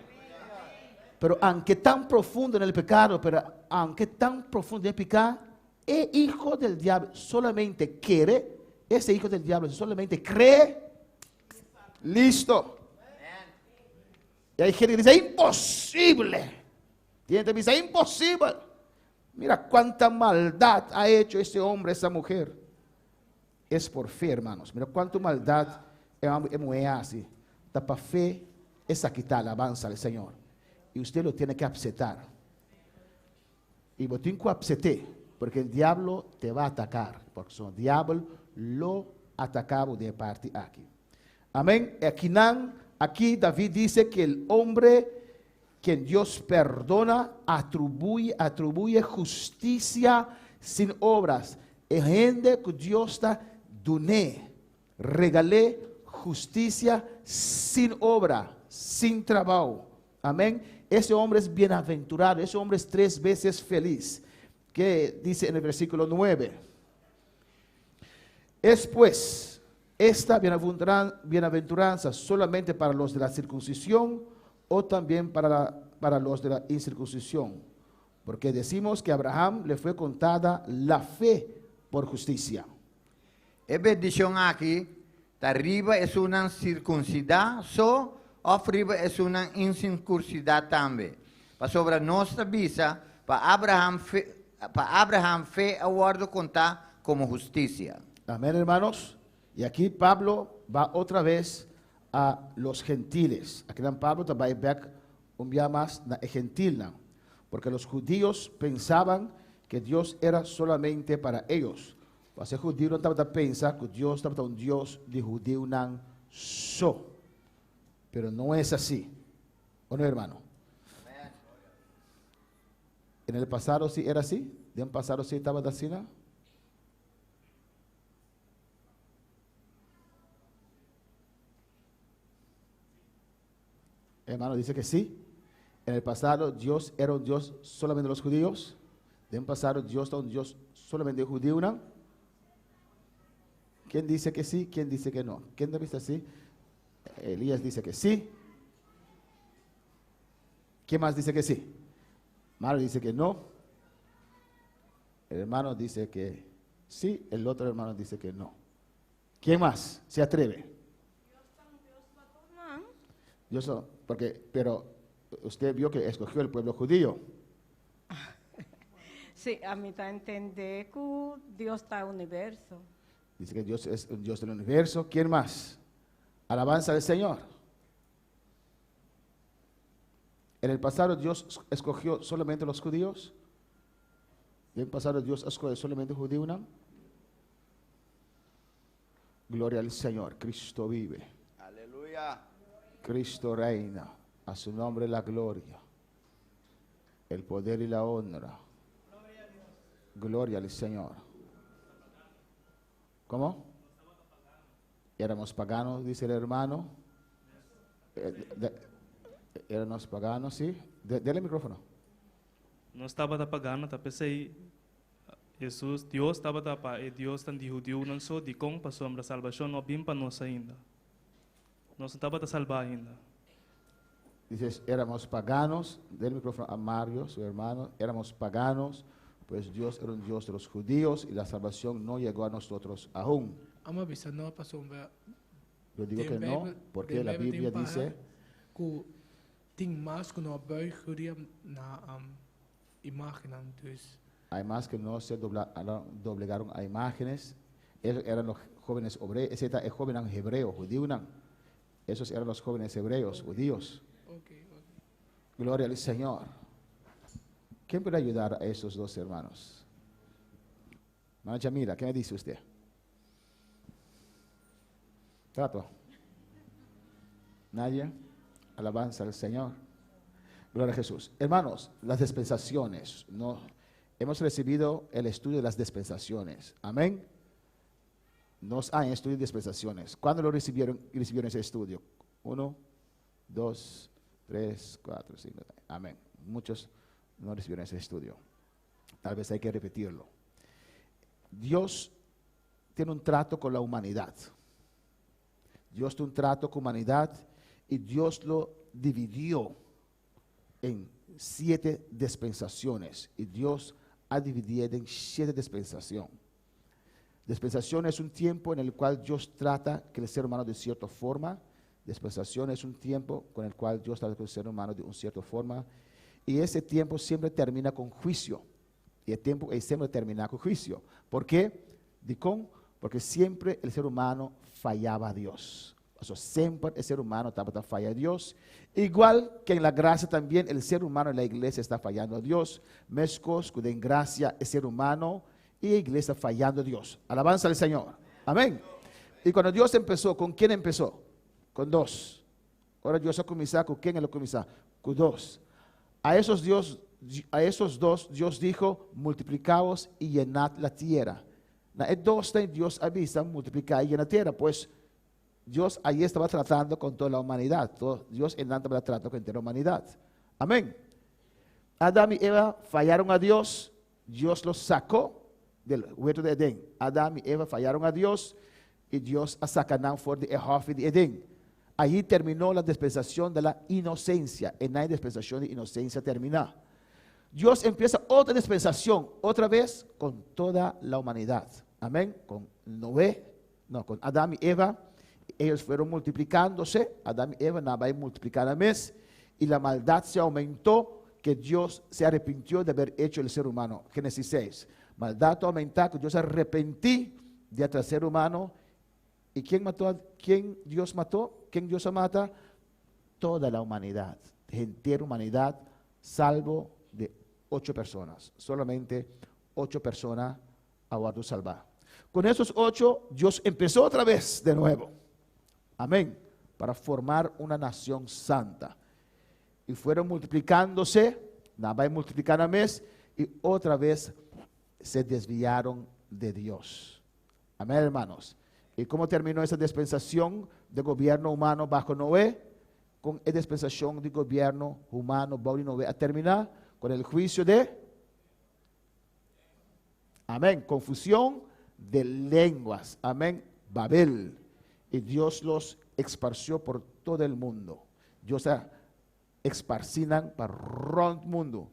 Pero aunque tan profundo en el pecado, es hijo del diablo. Solamente quiere, ese hijo del diablo solamente cree. Listo. Y hay gente que dice, imposible. Tiene que decir, imposible. Mira cuánta maldad ha hecho ese hombre, esa mujer. Es por fe, hermanos. Mira cuánta maldad es así. Tapa fe, esa quitar la alabanza al Señor. Y usted lo tiene que aceptar. Y vos tienes que aceptar, porque el diablo te va a atacar. Porque el diablo lo atacaba de parte aquí. Amén. Aquí David dice que el hombre que Dios perdona atribuye justicia sin obras. Es gente que Dios está doné, regalé justicia sin obra, sin trabajo. Amén. ese hombre es bienaventurado, ese hombre es 3 veces feliz. Que dice en el versículo 9. Es pues esta bienaventuranza solamente para los de la circuncisión o también para los de la incircuncisión. Porque decimos que a Abraham le fue contada la fe por justicia. E bendición aquí, arriba es una circuncidad, arriba es una incircuncidad también. Para sobre nuestra visa, para Abraham fe aguardo contar como justicia. Amén, hermanos. Y aquí Pablo va otra vez a los gentiles. Aquí Pablo va back un día más na gentil, porque los judíos pensaban que Dios era solamente para ellos. Para ser judío no estaba pensando que Dios estaba un Dios de judío nan so. Pero no es así. ¿O no, hermano? En el pasado sí era así. ¿De un pasado sí estaba así, no? Hermano, dice que sí. En el pasado Dios era un Dios solamente de los judíos. De un pasado Dios era un Dios solamente de judíos, ¿no? ¿Quién dice que sí? ¿Quién dice que no? ¿Quién lo dice así? Elías dice que sí. ¿Quién más dice que sí? Mario dice que no. El hermano dice que sí. El otro hermano dice que no. ¿Quién más se atreve? Yo soy, pero usted vio que escogió el pueblo judío. Sí, a mí está entender que Dios está en el universo. Dice que Dios es un Dios del universo. ¿Quién más? Alabanza al Señor. En el pasado Dios escogió solamente los judíos. En el pasado Dios escogió solamente judíos, ¿no? Gloria al Señor. Cristo vive. Aleluya. Cristo reina. A su nombre la gloria. El poder y la honra. Gloria al Señor. ¿Cómo? Éramos paganos, dice el hermano. Éramos paganos, sí. Dele el micrófono. No estaba pagano, tapi say Jesus, Dios estaba tapa, Dios tan di judío não só di kong pa sombra salvação no bim pa nós ainda. Nós estava salvar ainda. Dices, éramos paganos. Dele el micrófono a Mario, su hermano. Éramos paganos, pues Dios era un Dios de los judíos y la salvación no llegó a nosotros aún. Ama bisa no pa sombra. Yo digo que no, porque la Biblia dice que ting mas kuno buig judia na imagen dus. hay más que no se doblegaron a imágenes. Eran los jóvenes hebreos, ese era el joven hebreo, judío. Esos eran los jóvenes hebreos, judíos. Okay. Gloria al Señor. ¿Quién puede ayudar a esos dos hermanos? Hermana Yamila, ¿qué me dice usted? Trato. Nadie. Alabanza al Señor. Gloria a Jesús. Hermanos, las dispensaciones. No, hemos recibido el estudio de las dispensaciones. Amén. Nos han estudiado dispensaciones. ¿Cuándo lo recibieron ese estudio? 1, 2, 3, 4, 5. Amén. Muchos no recibieron ese estudio. Tal vez hay que repetirlo. Dios tiene un trato con la humanidad. Dios tiene un trato con la humanidad y Dios lo dividió en 7 dispensaciones. Y Dios ha dividido en 7 dispensaciones. Dispensación es un tiempo en el cual Dios trata con el ser humano de cierta forma. Dispensación es un tiempo con el cual Dios trata con el ser humano de una cierta forma. Y ese tiempo siempre termina con juicio. Y el tiempo siempre termina con juicio. ¿Por qué? Porque siempre el ser humano fallaba a Dios. O sea, siempre el ser humano estaba fallando a Dios. Igual que en la gracia también el ser humano en la iglesia está fallando a Dios. Mezcos que en gracia el ser humano y la iglesia fallando a Dios. Alabanza al Señor. Amén. Y cuando Dios empezó, ¿con quién empezó? Con 2. Ahora Dios ha comenzado, ¿con quién lo comenzó? Con 2. A esos 2 Dios dijo, multiplicaos y llenad la tierra. En 2 Dios avisa, multiplicar y llenar la tierra. Pues Dios ahí estaba tratando con toda la humanidad. Dios en estaba tratando con toda la humanidad. Amén. Adán y Eva fallaron a Dios. Dios los sacó del huerto de Edén. Adán y Eva fallaron a Dios y Dios a Satanás fuera de Hof de Edén. Allí terminó la dispensación de la inocencia. En la dispensación de inocencia termina. Dios empieza otra dispensación, otra vez con toda la humanidad. Amén. Con con Adán y Eva. Ellos fueron multiplicándose. Adán y Eva nada más multiplicar a mes. Y la maldad se aumentó, que Dios se arrepintió de haber hecho el ser humano. Génesis 6. Maldad aumentar, que Dios se arrepentí de hacer el ser humano. ¿Y quién Dios mató? ¿Quién Dios mata? Toda la humanidad, entera humanidad, salvo de 8 personas. Solamente 8 personas ha guardado salvar. Con esos 8, Dios empezó otra vez de nuevo. Amén. Para formar una nación santa. Y fueron multiplicándose, nada más multiplicar a mes, y otra vez se desviaron de Dios. Amén, hermanos. ¿Y cómo terminó esa dispensación de gobierno humano bajo Noé? Con la dispensación de gobierno humano bajo Noé a terminar con el juicio de, amén, confusión de lenguas, amén, Babel. Y Dios los esparció por todo el mundo. Dios esparcinan para todo el mundo.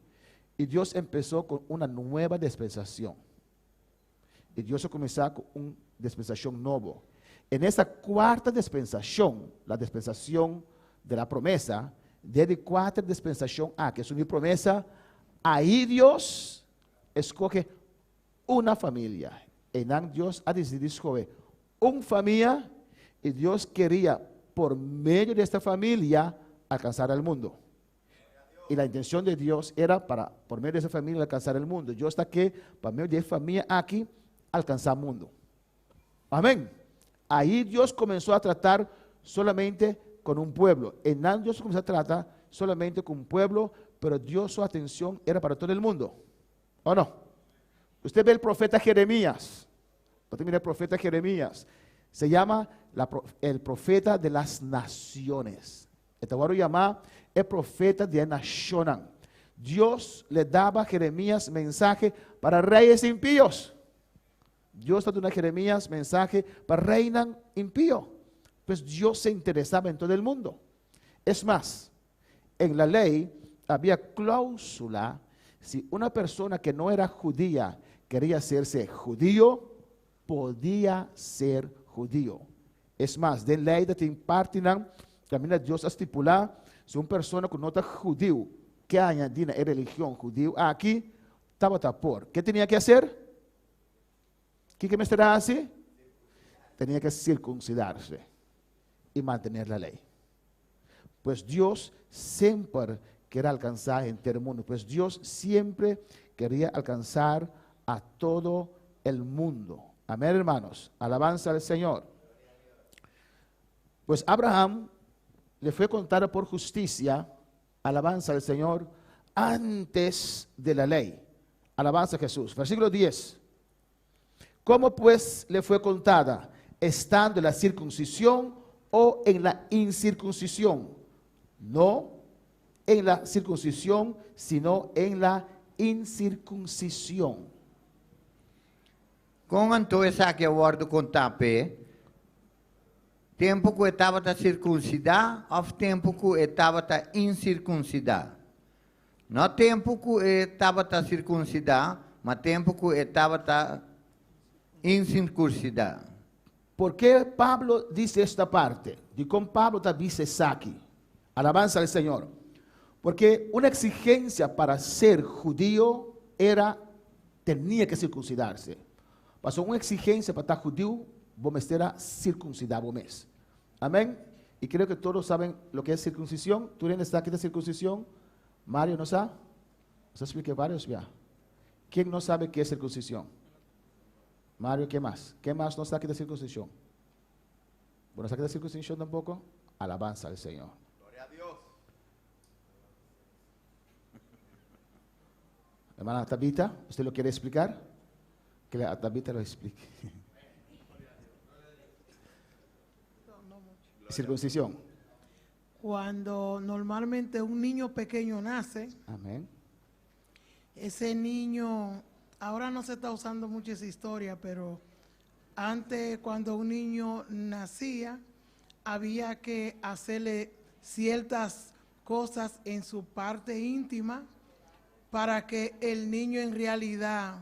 Y Dios empezó con una nueva dispensación. Y Dios comenzó con una dispensación nueva. En esa cuarta dispensación, la dispensación de la promesa, desde cuarta dispensación que es una promesa, ahí Dios escoge una familia. En Dios ha decidido escoger una familia y Dios quería, por medio de esta familia, alcanzar al mundo. Y la intención de Dios era por medio de esa familia, alcanzar el mundo. Dios está aquí, por medio de esa familia aquí, alcanzar el mundo. Amén. Ahí Dios comenzó a tratar solamente con un pueblo. En Dios comenzó a tratar solamente con un pueblo, pero Dios su atención era para todo el mundo. ¿O no? Usted ve el profeta Jeremías. Usted mira el profeta Jeremías. Se llama el profeta de las naciones. Este voy a llamar el profeta de la nación. Dios le daba a Jeremías mensaje para reyes impíos. Dios está dando a Jeremías mensaje para reinan impío. Pues Dios se interesaba en todo el mundo. Es más, en la ley había cláusula, si una persona que no era judía quería hacerse judío, podía ser judío. Es más, de lei dat in partinan, también Dios estipular, si una persona que no está judío, que añadina en religión judío, aquí, estaba por. ¿Qué tenía que hacer? ¿Qué me estará así? Tenía que circuncidarse y mantener la ley. Pues Dios siempre quería alcanzar en todo el mundo. Pues Dios siempre quería alcanzar a todo el mundo. Amén, hermanos. Alabanza al Señor. Pues Abraham le fue contada por justicia, alabanza al Señor, antes de la ley. Alabanza a Jesús. Versículo 10. ¿Cómo pues le fue contada? ¿Estando en la circuncisión o en la incircuncisión? No en la circuncisión, sino en la incircuncisión. Com Antônio essa que eu ordo contar pé, tempo que estava a circuncidar, ou tempo que estava a incircuncidar. Não tempo que estava a circuncidar, mas tempo que estava a incircuncidar. ¿Por qué Pablo dice esta parte? ¿Y cómo Pablo dice aquí? Alabanza al Señor. Porque una exigencia para ser judío tenía que circuncidarse. Pasó una exigencia para estar judío, vos era circuncidar vos. Amén. Y creo que todos saben lo que es circuncisión. ¿Tú tienes aquí de circuncisión? Mario, ¿no sabe? ¿Se explique varios ya? ¿Quién no sabe qué es circuncisión? Mario, ¿qué más? ¿Qué más no sabe aquí de circuncisión? ¿Bueno sabe de circuncisión tampoco? Alabanza al Señor. Gloria a Dios. Hermana Tabita, ¿usted lo quiere explicar? Que la Tabita lo explique. Circuncisión. Cuando normalmente un niño pequeño nace, Amén. ese niño, ahora no se está usando mucho esa historia, pero antes cuando un niño nacía, había que hacerle ciertas cosas en su parte íntima para que el niño en realidad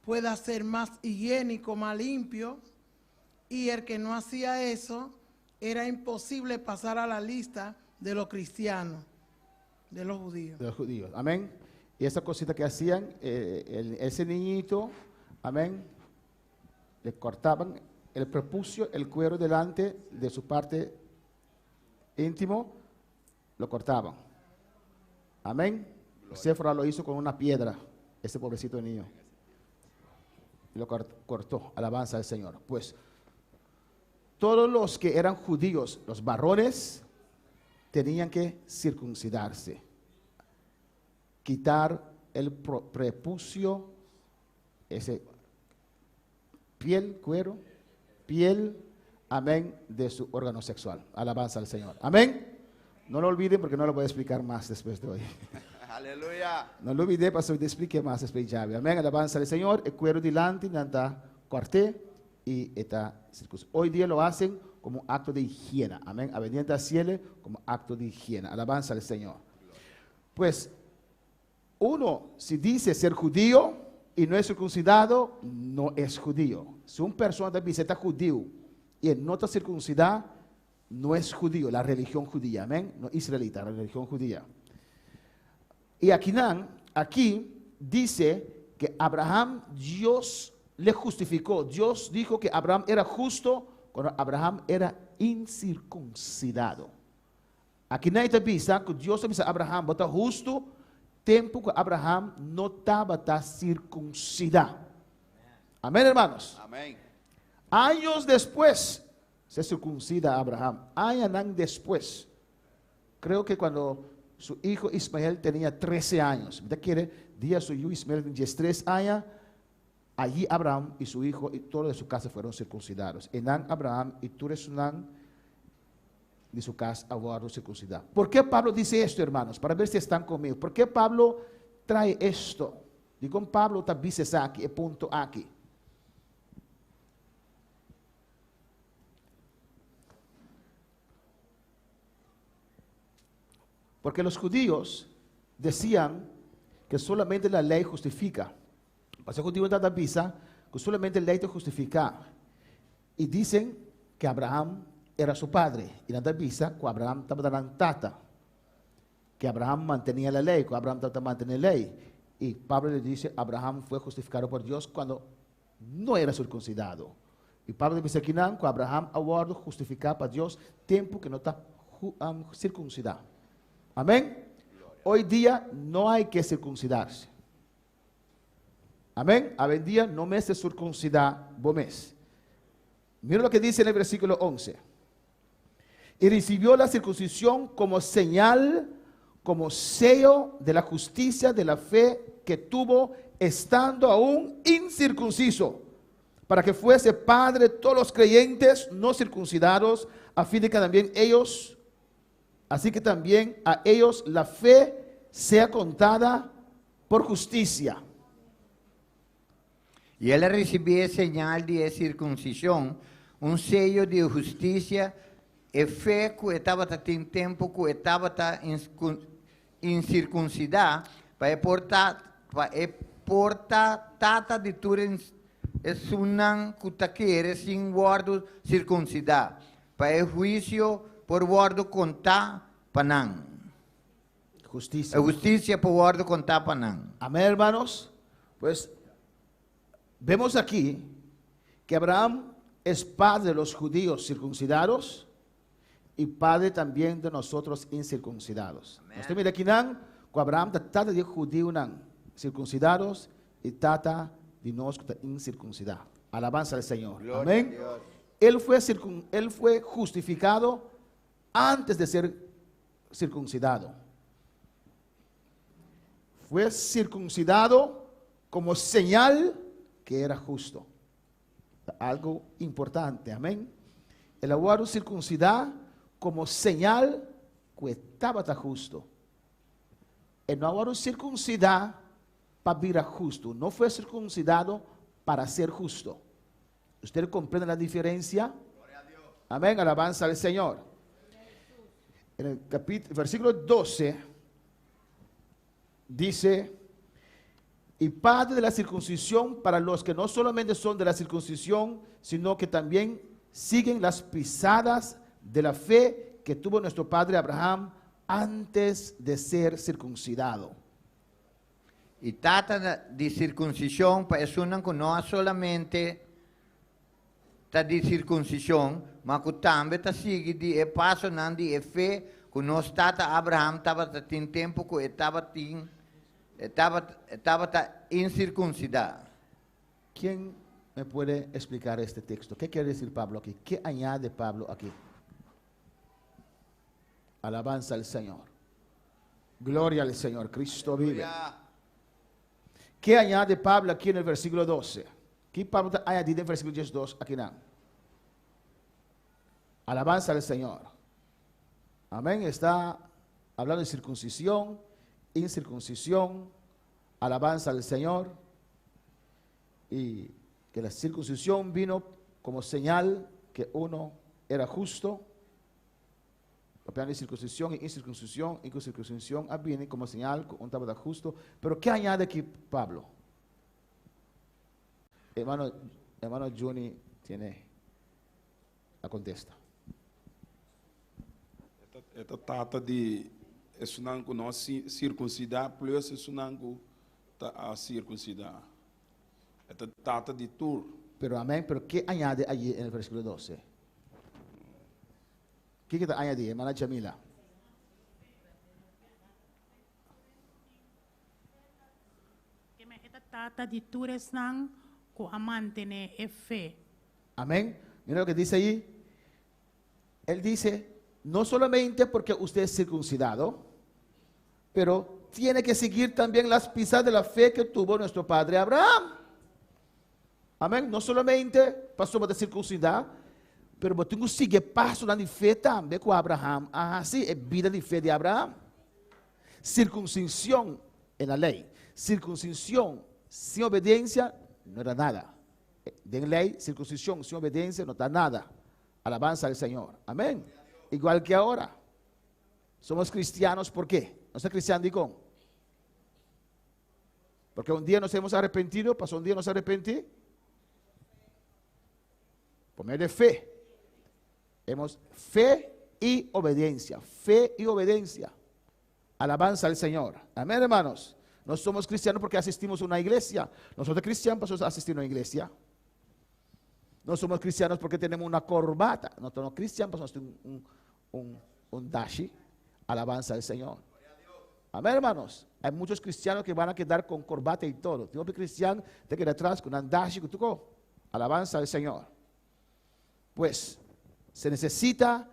pueda ser más higiénico, más limpio, y el que no hacía eso, era imposible pasar a la lista de los cristianos, de los judíos. De los judíos, amén. Y esa cosita que hacían, ese niñito, amén, le cortaban el prepucio, el cuero delante de su parte íntimo, lo cortaban. Amén. Séfora lo hizo con una piedra, ese pobrecito niño. Lo cortó, alabanza al Señor. Pues todos los que eran judíos, los varones, tenían que circuncidarse, quitar el prepucio, ese piel, cuero, piel, amén, de su órgano sexual. Alabanza al Señor. Amén. No lo olviden porque no lo voy a explicar más después de hoy. Aleluya. No lo olvidé, pastor, te explique más después ya. Amén. Alabanza al Señor. El cuero delante, nada, corté y está circunciso. Hoy día lo hacen como acto de higiene. Amén. Aveniendo al cielo como acto de higiene. Alabanza al Señor. Pues, uno, si dice ser judío y no es circuncidado, no es judío. Si una persona dice está judío y no está circuncidado, no es judío, la religión judía. Amén. No israelita, la religión judía. Y aquí dice que Abraham, Dios le justificó. Dios dijo que Abraham era justo cuando Abraham era incircuncidado. Aquí nadie dice que Dios dice a Abraham, bota justo, tiempo que Abraham no estaba circuncidado. Amén, hermanos. Amén. Años después se circuncida Abraham. Años después. Creo que cuando su hijo Ismael tenía 13 años. ¿Usted quiere? Día su hijo Ismael tenía 13 años. Allí Abraham y su hijo y todo de su casa fueron circuncidados. Enan Abraham y Turesunan de su casa fueron circuncidados. ¿Por qué Pablo dice esto, hermanos? Para ver si están conmigo. ¿Por qué Pablo trae esto? Digo, Pablo está dice aquí, punto aquí. Porque los judíos decían que solamente la ley justifica. Los judíos dan visa que solamente la ley te justifica. Y dicen que Abraham era su padre. Y dan visa que Abraham estaba dando tata. Que Abraham mantenía la ley, que Abraham estaba manteniendo la ley. Y Pablo le dice, Abraham fue justificado por Dios cuando no era circuncidado. Y Pablo dice aquí, que Abraham ha justificado por Dios tiempo que no está circuncidado. Amén. Hoy día no hay que circuncidarse. Amén. Hoy día no me se circuncidar mes. Mira lo que dice en el versículo 11. Y recibió la circuncisión como señal, como sello de la justicia de la fe que tuvo estando aún incircunciso, para que fuese padre de todos los creyentes no circuncidados, a fin de que también ellos, así que también a ellos la fe sea contada por justicia. Y él recibía señal de circuncisión, un sello de justicia e fe que estaba em tempo que estava incircuncidada para portar tata de turen sunan kutaquere sin guardo circuncidar para juicio por guardo contar panang. Justicia. Justicia por guardo contar panang. Amén, hermanos. Pues vemos aquí que Abraham es padre de los judíos circuncidados y padre también de nosotros incircuncidados. Usted mira aquí, que Abraham tata de judíos circuncidados y tata de nosotros incircuncidados. Alabanza al Señor. Gloria Amén. a Dios. Él fue justificado antes de ser circuncidado. Fue circuncidado como señal que era justo. Algo importante, amén. El aguardo circuncidar como señal que estaba justo. E não era circuncidado para virar justo. Não foi circuncidado para ser justo. ¿Usted comprende a diferença? Amém. Alabanza al Senhor. En el versículo 12 dice, y padre de la circuncisión para los que no solamente son de la circuncisión, sino que también siguen las pisadas de la fe que tuvo nuestro padre Abraham antes de ser circuncidado. E trata de circuncisão para pessoas que não solamente está de circuncisão, mas que também está seguindo de passo não de fé que nosso tata Abraham estava em tempo que estava incircuncidado. ¿Quién me puede explicar este texto? ¿Qué quiere decir Pablo aquí? ¿Qué añade Pablo aquí? Alabanza al Señor. Gloria al Señor. Cristo vive. ¿Qué añade Pablo aquí en el versículo 12? ¿Qué Pablo está añadiendo en el versículo 12 aquí? No. Alabanza al Señor. Amén. Está hablando de circuncisión, incircuncisión. Alabanza al Señor. Y que la circuncisión vino como señal que uno era justo. Hablando de circuncisión y incircuncisión viene como señal que uno estaba justo. Pero ¿qué añade aquí Pablo? Hermano Johnny tiene la contesta. Esta trata de sunango não circuncidar plus sunango tá a circuncidar. Esta trata de tur. Pero amén, pero ¿qué añade allí en el versículo 12? ¿Qué está añadiendo, hermana Jamila? Que me trata de tures nang ko amante ne fe. Amén. Mira lo que dice ahí. Él dice, no solamente porque usted es circuncidado, pero tiene que seguir también las pisadas de la fe que tuvo nuestro padre Abraham. Amén. No solamente pasó por circuncidar, pero você tem que seguir passo na fé também com Abraham. Assim é vida de fé de Abraham. Circuncisión en la ley. Circuncisión sin obediencia no era nada. De ley, circuncisión sin obediencia no da nada. Alabanza al Señor. Amén. Igual que ahora. Somos cristianos, ¿por qué? No soy cristiano, digo. Porque un día nos hemos arrepentido, pasó un día nos arrepentí. Por medio de fe. Hemos fe y obediencia. Fe y obediencia. Alabanza al Señor. Amén, hermanos. No somos cristianos porque asistimos a una iglesia. Nosotros cristianos pasamos a asistir a una iglesia. No somos cristianos porque tenemos una corbata. No somos cristianos pasamos a asistir un dashi. Alabanza al Señor. Amén, hermanos. Hay muchos cristianos que van a quedar con corbata y todo. Tengo un cristiano que queda atrás con un dashi. Alabanza al Señor. Pues se necesita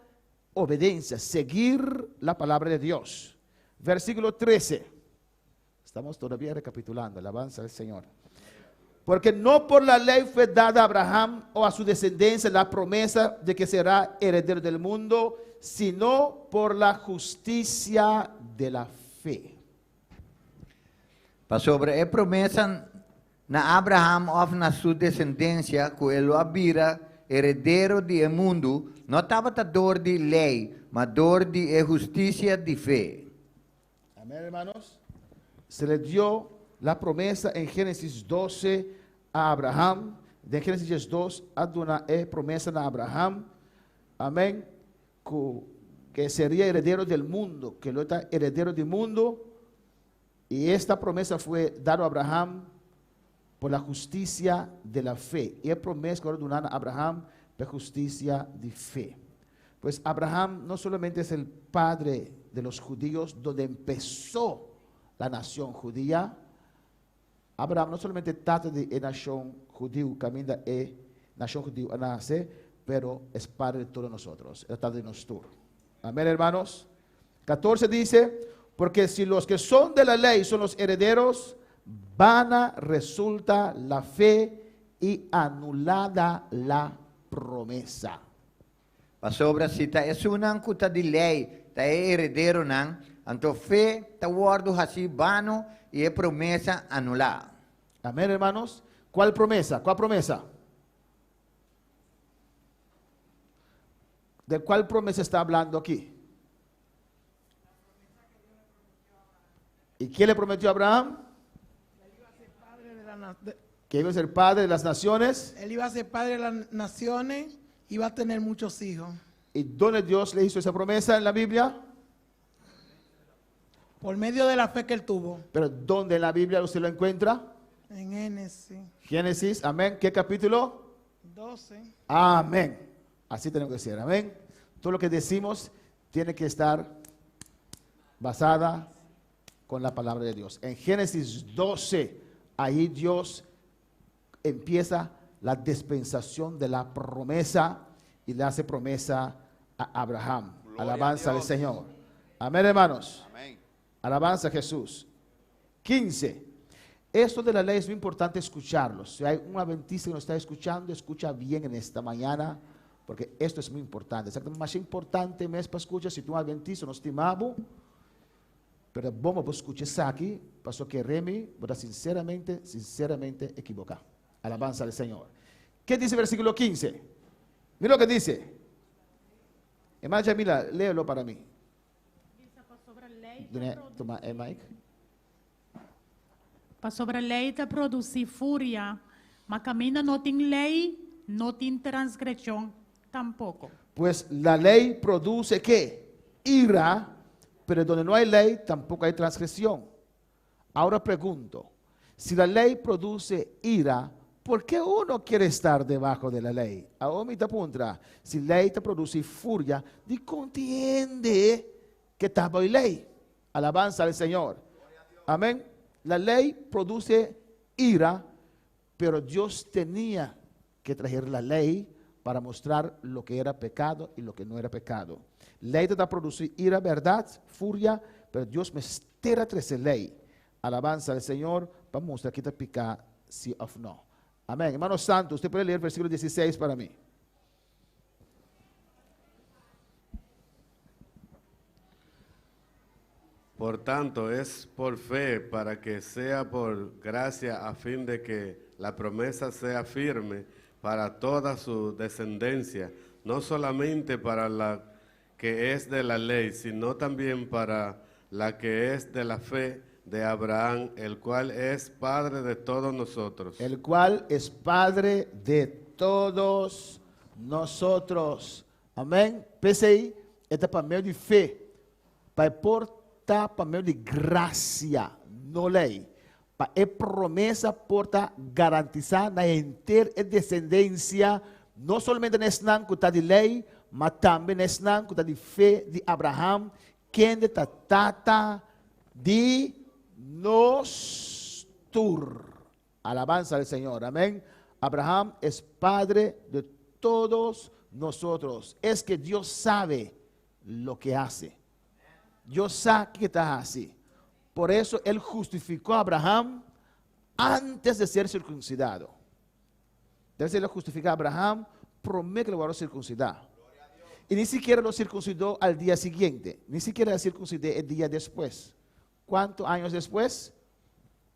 obediencia, seguir la palabra de Dios. Versículo 13. Estamos todavía recapitulando. Alabanza al Señor. Porque no por la ley fue dada a Abraham o a su descendencia la promesa de que será heredero del mundo, sino por la justicia de la fe. Para sobre a promessa na Abraham ou na sua descendência, que ele vira heredero do mundo, não estava a dor de lei, mas dor de justiça de fé. Amén, hermanos. Se le dio la promesa en Génesis 12 a Abraham. De Génesis 2 a una promesa a Abraham. Amén. Que sería heredero del mundo, que lo está heredero del mundo. Y esta promesa fue dada a Abraham por la justicia de la fe. Y la promesa que ahora a Abraham por justicia de fe. Pues Abraham no solamente es el padre de los judíos, donde empezó la nación judía. Abraham no solamente trata de nación judía, camina nación judía a nacer, pero es padre de todos nosotros, es padre de nosotros. Amén, hermanos. 14 dice, porque si los que son de la ley son los herederos, vana resulta la fe y anulada la promesa. Para sobre a cita, é uma ancuta de lei, tá herdeiro nan, então fé tá guardo assim bano e é promessa anular. Amén, hermanos. ¿Cuál promesa? ¿Cuál promesa? ¿De cuál promesa está hablando aquí? ¿Y quién le prometió a Abraham? Que iba a ser padre de las naciones. Él iba a ser padre de las naciones, iba a tener muchos hijos. ¿Y dónde Dios le hizo esa promesa en la Biblia? Por medio de la fe que él tuvo. Pero ¿dónde en la Biblia usted lo encuentra? En Génesis Génesis, amén. ¿Qué capítulo? 12. Amén. Así tenemos que ser, amén. Todo lo que decimos tiene que estar basada con la palabra de Dios. En Génesis 12, ahí Dios empieza la dispensación de la promesa y le hace promesa a Abraham. Gloria Alabanza a al Dios. Señor. Amén, hermanos. Amén. Alabanza a Jesús. 15. Esto de la ley es muy importante escucharlo. Si hay un adventista que nos está escuchando, escucha bien en esta mañana, porque esto es muy importante. Exactamente, más importante es para escuchar si tú un adventista no estimamos, pero vamos a escuchar eso aquí, pasó que Remy, pero sinceramente equivoca. Alabanza al Señor. ¿Qué dice el versículo 15? Mira lo que dice. Hermana Jamila, léelo para mí. Toma el mic. Para sobre a lei de produzir fúria, mas caminho não tem lei, não tem transgressão tampoco. Pues la ley produce ¿qué? Ira, pero donde no hay ley tampoco hay transgresión. Ahora pregunto, si la ley produce ira, ¿por qué uno quiere estar debajo de la ley? Ahora me te puntra, si la ley te produce furia, di contiende que está bajo ley. Alabanza al Señor. Amén. La ley produce ira, pero Dios tenía que traer la ley para mostrar lo que era pecado y lo que no era pecado. Ley te da a producir ira, verdad, furia, pero Dios me estera traer ley. Alabanza al Señor para mostrar que te pica sí o no. Amén. Hermano Santo, usted puede leer el versículo 16 para mí. Por tanto, es por fe, para que sea por gracia, a fin de que la promesa sea firme para toda su descendencia, no solamente para la que es de la ley, sino también para la que es de la fe de Abraham, el cual es Padre de todos nosotros. El cual es Padre de todos nosotros. Amén. PCI, este para medio de fe, para portar para medio de gracia, no ley. Para promesa porta garantizar la entera descendencia, no solamente en esnan que está de ley, mas también en esnan que está de fe de Abraham, quien de tata de nosotros. Alabanza al Señor, amén. Abraham es padre de todos nosotros. Es que Dios sabe lo que hace. Dios sabe que está así. Por eso Él justificó a Abraham antes de ser circuncidado. Debe ser justificar a Abraham, promete que lo va a circuncidar. Y ni siquiera lo circuncidó al día siguiente, ni siquiera lo circuncidó el día después. ¿Cuántos años después?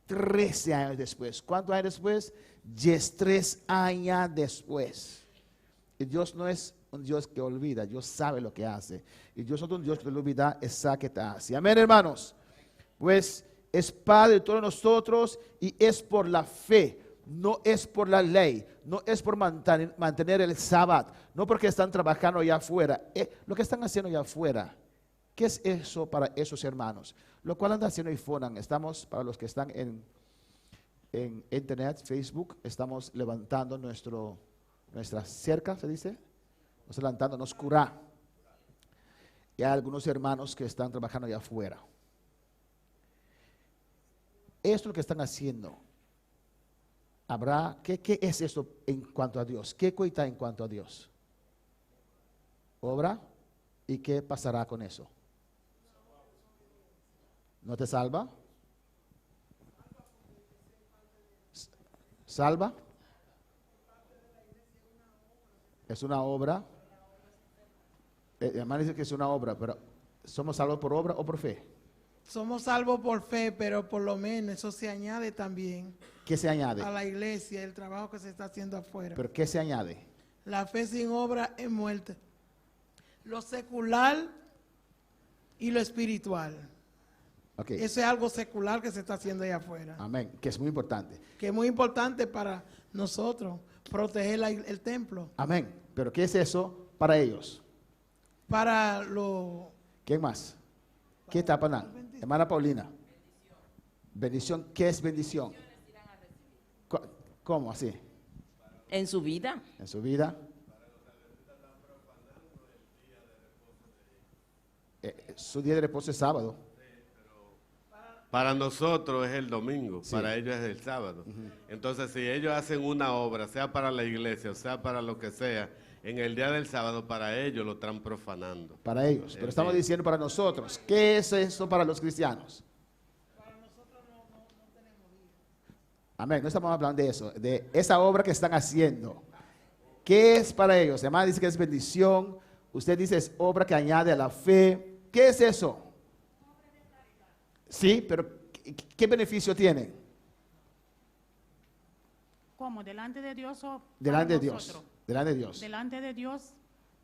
13 años después. ¿Cuántos años después? 13 años después. Y Dios no es un Dios que olvida, Dios sabe lo que hace. Y Dios no es un Dios que lo olvida, esa que te hace. Amén, hermanos. Pues es Padre de todos nosotros y es por la fe, no es por la ley, no es por mantener el sábado, no porque están trabajando allá afuera. Lo que están haciendo allá afuera, ¿qué es eso para esos hermanos? Lo cual anda haciendo iPhone. Estamos, para los que están en internet, Facebook, estamos levantando nuestra cerca, se dice, nos levantando, nos cura. Y hay algunos hermanos que están trabajando allá afuera. Esto es lo que están haciendo. ¿Qué es eso en cuanto a Dios? ¿Qué cuenta en cuanto a Dios? Obra. ¿Y qué pasará con eso? ¿No te salva? ¿Salva? Es una obra. El hermano dice que es una obra, pero ¿Somos salvos por obra o por fe? Somos salvos por fe, pero por lo menos eso se añade también ¿Qué se añade? a la iglesia, el trabajo que se está haciendo afuera. ¿Pero qué se añade? La fe sin obra es muerte. Lo secular y lo espiritual. Ok. Eso es algo secular que se está haciendo allá afuera. Amén. Que es muy importante. Que es muy importante para nosotros proteger el templo. Amén. ¿Pero qué es eso para ellos? Para lo... ¿Quién más? ¿Qué está pasando? Hermana Paulina. Bendición. ¿Qué es bendición? ¿Cómo así? En su vida. En su vida. Su día de reposo es sábado. Para nosotros es el domingo, Sí. para ellos es el sábado. Entonces, si ellos hacen una obra, sea para la iglesia o sea para lo que sea, en el día del sábado, para ellos lo están profanando. Para ellos. Pero estamos diciendo para nosotros. ¿Qué es eso para los cristianos? Amén. No estamos hablando de eso. De esa obra que están haciendo. ¿Qué es para ellos? Además dice que es bendición. Usted dice es obra que añade a la fe. ¿Qué es eso? Sí, pero ¿qué beneficio tiene? ¿Cómo? ¿Delante de Dios o Delante de para Dios. nosotros? Delante de Dios. Delante de Dios,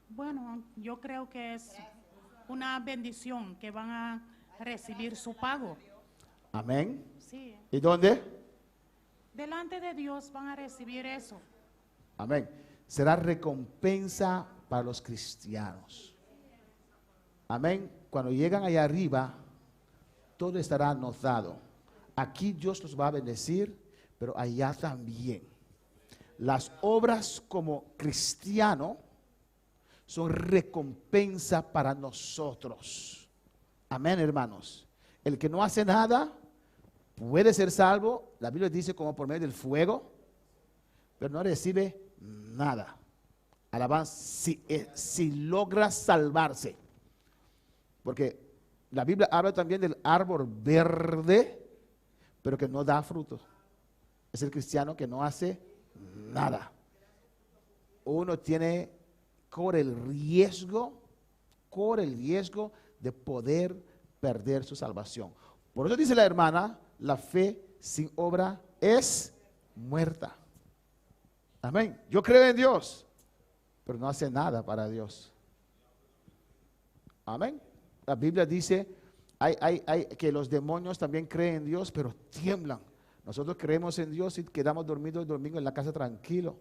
bueno, yo creo que es una bendición que van a recibir su pago. Amén. Sí. ¿Y dónde? Delante de Dios van a recibir eso. Amén. Será recompensa para los cristianos. Amén. Cuando llegan allá arriba, todo estará anotado. Aquí Dios los va a bendecir, pero allá también. Las obras como cristiano son recompensa para nosotros. Amén, hermanos. El que no hace nada puede ser salvo. La Biblia dice como por medio del fuego, pero no recibe nada. Alabanza, si logra salvarse. Porque la Biblia habla también del árbol verde, pero que no da frutos. Es el cristiano que no hace nada. Uno corre el riesgo de poder perder su salvación. Por eso dice la hermana, la fe sin obra es muerta. Amén. Yo creo en Dios, pero no hace nada para Dios. Amén. La Biblia dice que los demonios también creen en Dios, pero tiemblan. Nosotros creemos en Dios y quedamos dormidos el domingo en la casa tranquilo.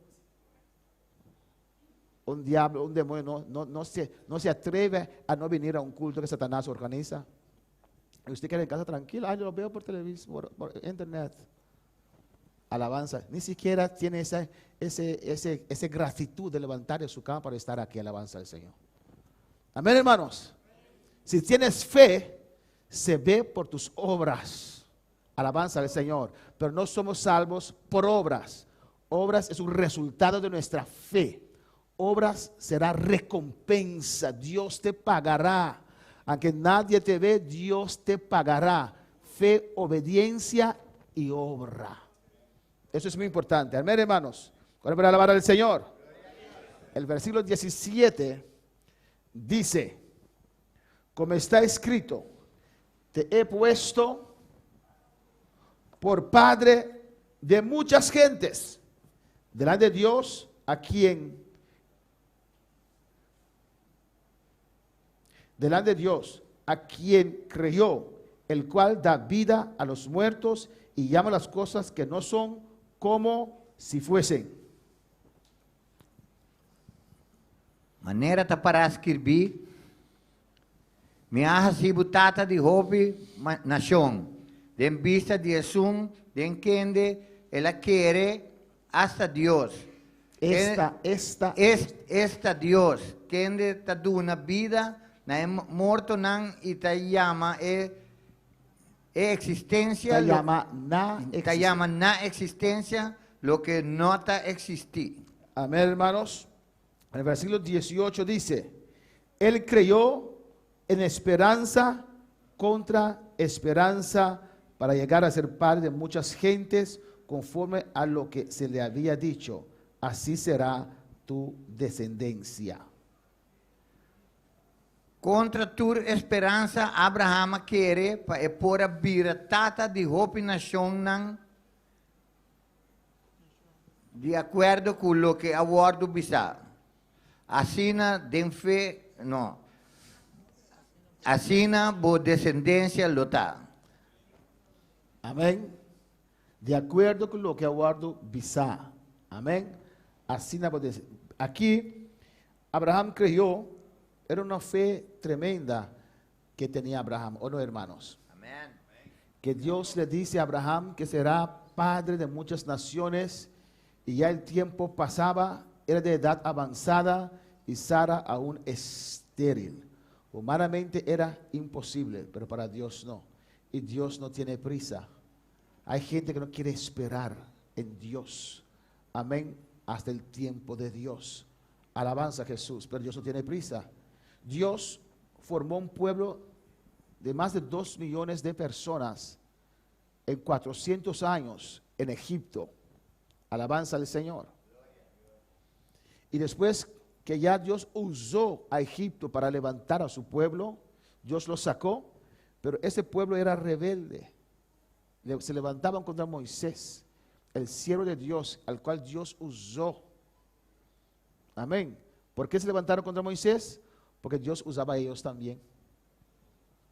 Un diablo, un demonio no se atreve a no venir a un culto que Satanás organiza. Y usted queda en casa tranquilo, yo lo veo por televisión, por internet. Alabanza. Ni siquiera tiene esa gratitud de levantar de su cama para estar aquí, alabanza al Señor. Amén, hermanos. Si tienes fe, se ve por tus obras. Alabanza al Señor. Pero no somos salvos por obras. Obras es un resultado de nuestra fe. Obras será recompensa. Dios te pagará. Aunque nadie te ve, Dios te pagará. Fe, obediencia y obra. Eso es muy importante. Amén, hermanos. ¿Cuál para alabar al Señor? El versículo 17 dice, como está escrito, te he puesto por padre de muchas gentes, delante de Dios a quien creyó, el cual da vida a los muertos y llama las cosas que no son como si fuesen. Maneira tá para escrever, me ha recibido de Hope nación, de vista de Jesús, de entende, ela quiere hasta Dios. Esta Dios, que está dando una vida, na é morto não e tá llama existência, Te llama na existência lo que no está existir. Amén, hermanos. En el versículo 18 dice, él creyó en esperanza contra esperanza para llegar a ser padre de muchas gentes conforme a lo que se le había dicho. Así será tu descendencia. Contra tu esperança, Abraham quer por abrir a tata de hope nação de acordo com o que abordo bisa. Assina den fe, não. Assina bo descendência lota. Amén. De acuerdo con lo que aguardo Bisá. Amén. Así aquí Abraham creyó, era una fe tremenda que tenía Abraham, ¿o no, hermanos? Amén. Que Dios le dice a Abraham que será padre de muchas naciones, y ya el tiempo pasaba, era de edad avanzada y Sara aún estéril. Humanamente era imposible, pero para Dios no. Y Dios no tiene prisa. Hay gente que no quiere esperar en Dios. Amén. Hasta el tiempo de Dios. Alabanza a Jesús. Pero Dios no tiene prisa. Dios formó un pueblo de más de 2 millones de personas en 400 años en Egipto. Alabanza al Señor. Y después que ya Dios usó a Egipto para levantar a su pueblo, Dios lo sacó, pero ese pueblo era rebelde. Se levantaban contra Moisés, el siervo de Dios, al cual Dios usó. Amén. ¿Por qué se levantaron contra Moisés? Porque Dios usaba a ellos también.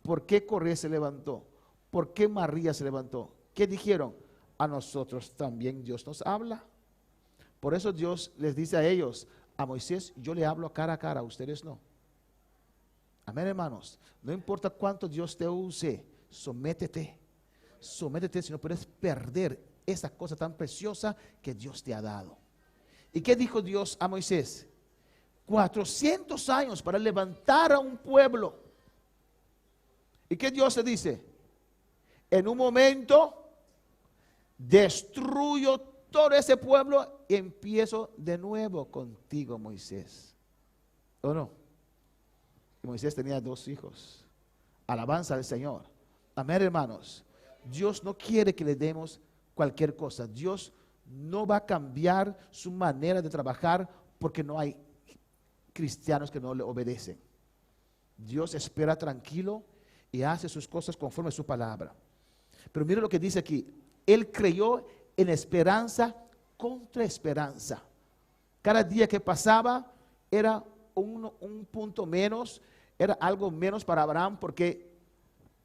¿Por qué Coré se levantó? ¿Por qué María se levantó? ¿Qué dijeron? A nosotros también Dios nos habla. Por eso Dios les dice a ellos, a Moisés yo le hablo cara a cara, a ustedes no. Amén, hermanos. No importa cuánto Dios te use, sométete. Sométete, si no puedes perder esa cosa tan preciosa que Dios te ha dado. ¿Y qué dijo Dios a Moisés? 400 años para levantar a un pueblo. ¿Y qué Dios le dice? En un momento destruyo todo ese pueblo y empiezo de nuevo contigo, Moisés. ¿O no? Y Moisés tenía 2 hijos. Alabanza al Señor. Amén, hermanos. Dios no quiere que le demos cualquier cosa. Dios no va a cambiar su manera de trabajar porque no hay cristianos que no le obedecen. Dios espera tranquilo y hace sus cosas conforme a su palabra. Pero mira lo que dice aquí. Él creyó en esperanza contra esperanza. Cada día que pasaba era un punto menos, era algo menos para Abraham porque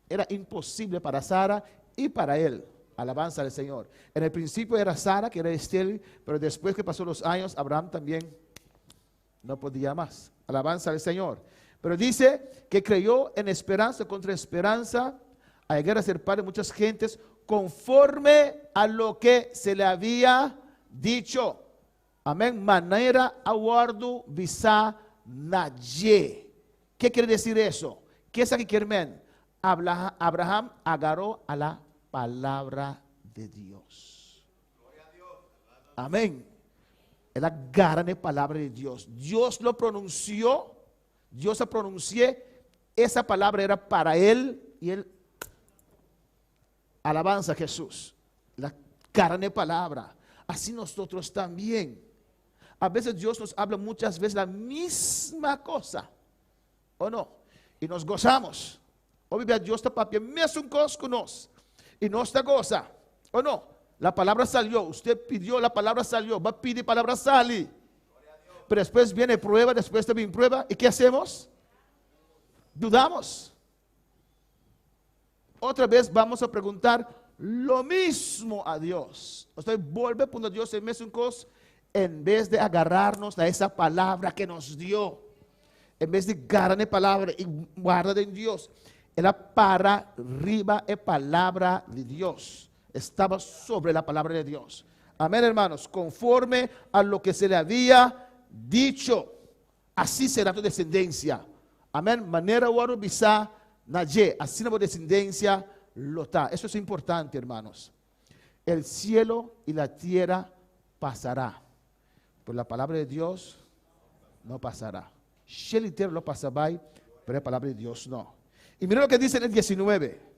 era imposible para Sara y para él. Alabanza al Señor. En el principio era Sara, que era estéril, pero después que pasó los años, Abraham también no podía más. Alabanza al Señor. Pero dice que creyó en esperanza contra esperanza, a llegar a ser padre de muchas gentes, conforme a lo que se le había dicho. Amén. Manera aguardo visa naye. ¿Qué quiere decir eso? ¿Qué es aquí que hermano? Abraham agarró a la palabra de Dios. Amén. Él agarra la palabra de Dios. Dios lo pronunció. Dios lo pronunció. Esa palabra era para él y él. Alabanza a Jesús. La carne palabra. Así nosotros también. A veces Dios nos habla muchas veces la misma cosa. ¿O no? Y nos gozamos. Obviamente Dios está para mesmo conosco y no está goza. ¿O no? La palabra salió. Usted pidió, la palabra salió. Va a pedir, palabra sale. Pero después viene prueba, después también prueba. ¿Y qué hacemos? Dudamos. Otra vez vamos a preguntar lo mismo a Dios. Usted vuelve cuando Dios se mete un cos en vez de agarrarnos a esa palabra que nos dio. En vez de agarrar la palabra y guardar en Dios. Era para arriba la palabra de Dios. Estaba sobre la palabra de Dios. Amén, hermanos. Conforme a lo que se le había dicho, así será tu descendencia. Amén. Manera o bisa naye. Así la descendencia lo está. Eso es importante, hermanos. El cielo y la tierra pasará, pero la palabra de Dios no pasará. Cielo y tierra lo pasará, pero la palabra de Dios no. Y mira lo que dice en el 19.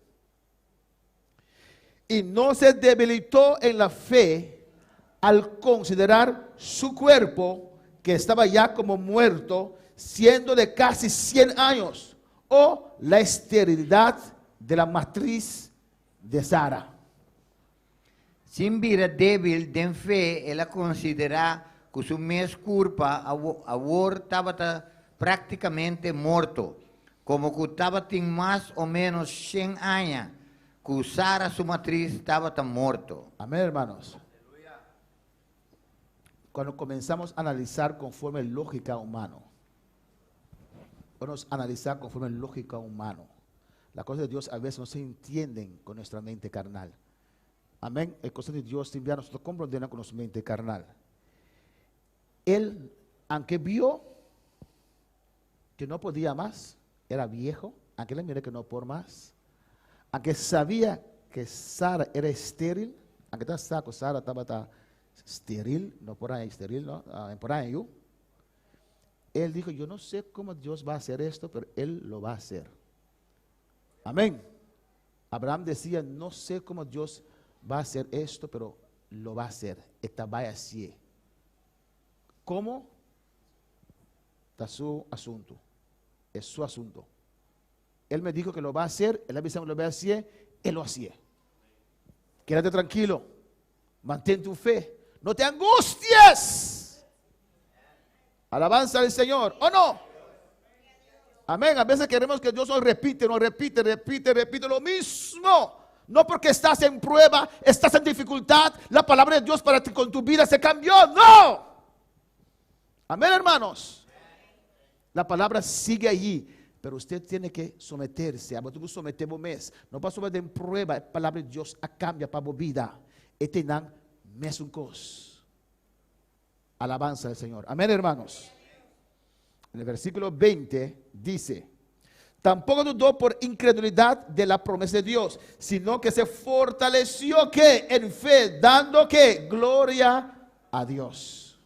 Y no se debilitó en la fe al considerar su cuerpo, que estaba ya como muerto, siendo de casi 100 años, o la esterilidad de la matriz de Sara. Sin vida débil de fé, ela considera que su mes culpa agora estava praticamente morto, como que estava tem mais ou menos 100 anos, que Sara, sua matriz, estava morto. Amén, hermanos. Cuando comenzamos a analizar conforme lógica humana, vamos a analizar conforme lógica humana. Las cosas de Dios a veces no se entienden con nuestra mente carnal. Amén. Las cosas de Dios siempre nosotros comprendemos con nuestra mente carnal. Él, aunque vio que no podía más, era viejo, aunque le miré que no por más, aunque sabía que Sara era estéril, aunque Sara estaba estéril, no por ahí estéril, no, por ahí yo. Él dijo, yo no sé cómo Dios va a hacer esto, pero Él lo va a hacer. Amén. Abraham decía, no sé cómo Dios va a hacer esto, pero lo va a hacer. Esta va así. ¿Cómo? Está su asunto. Es su asunto. Él me dijo que lo va a hacer, él avisó que lo va a hacer, él lo hacía. Quédate tranquilo. Mantén tu fe. No te angusties. Alabanza al Señor. ¿O no? Amén. A veces queremos que Dios nos repite lo mismo. No porque estás en prueba, estás en dificultad, la palabra de Dios para ti con tu vida se cambió. No. Amén, hermanos. La palabra sigue allí, pero usted tiene que someterse. A você someter o mês. Não pode someter em prueba. A palavra de Deus a cambia para a vida. E tem mesmo coisa. Alabanza al Señor. Amén, hermanos. En el versículo 20 dice, tampoco dudó por incredulidad de la promesa de Dios, sino que se fortaleció que en fe, dando que gloria a Dios.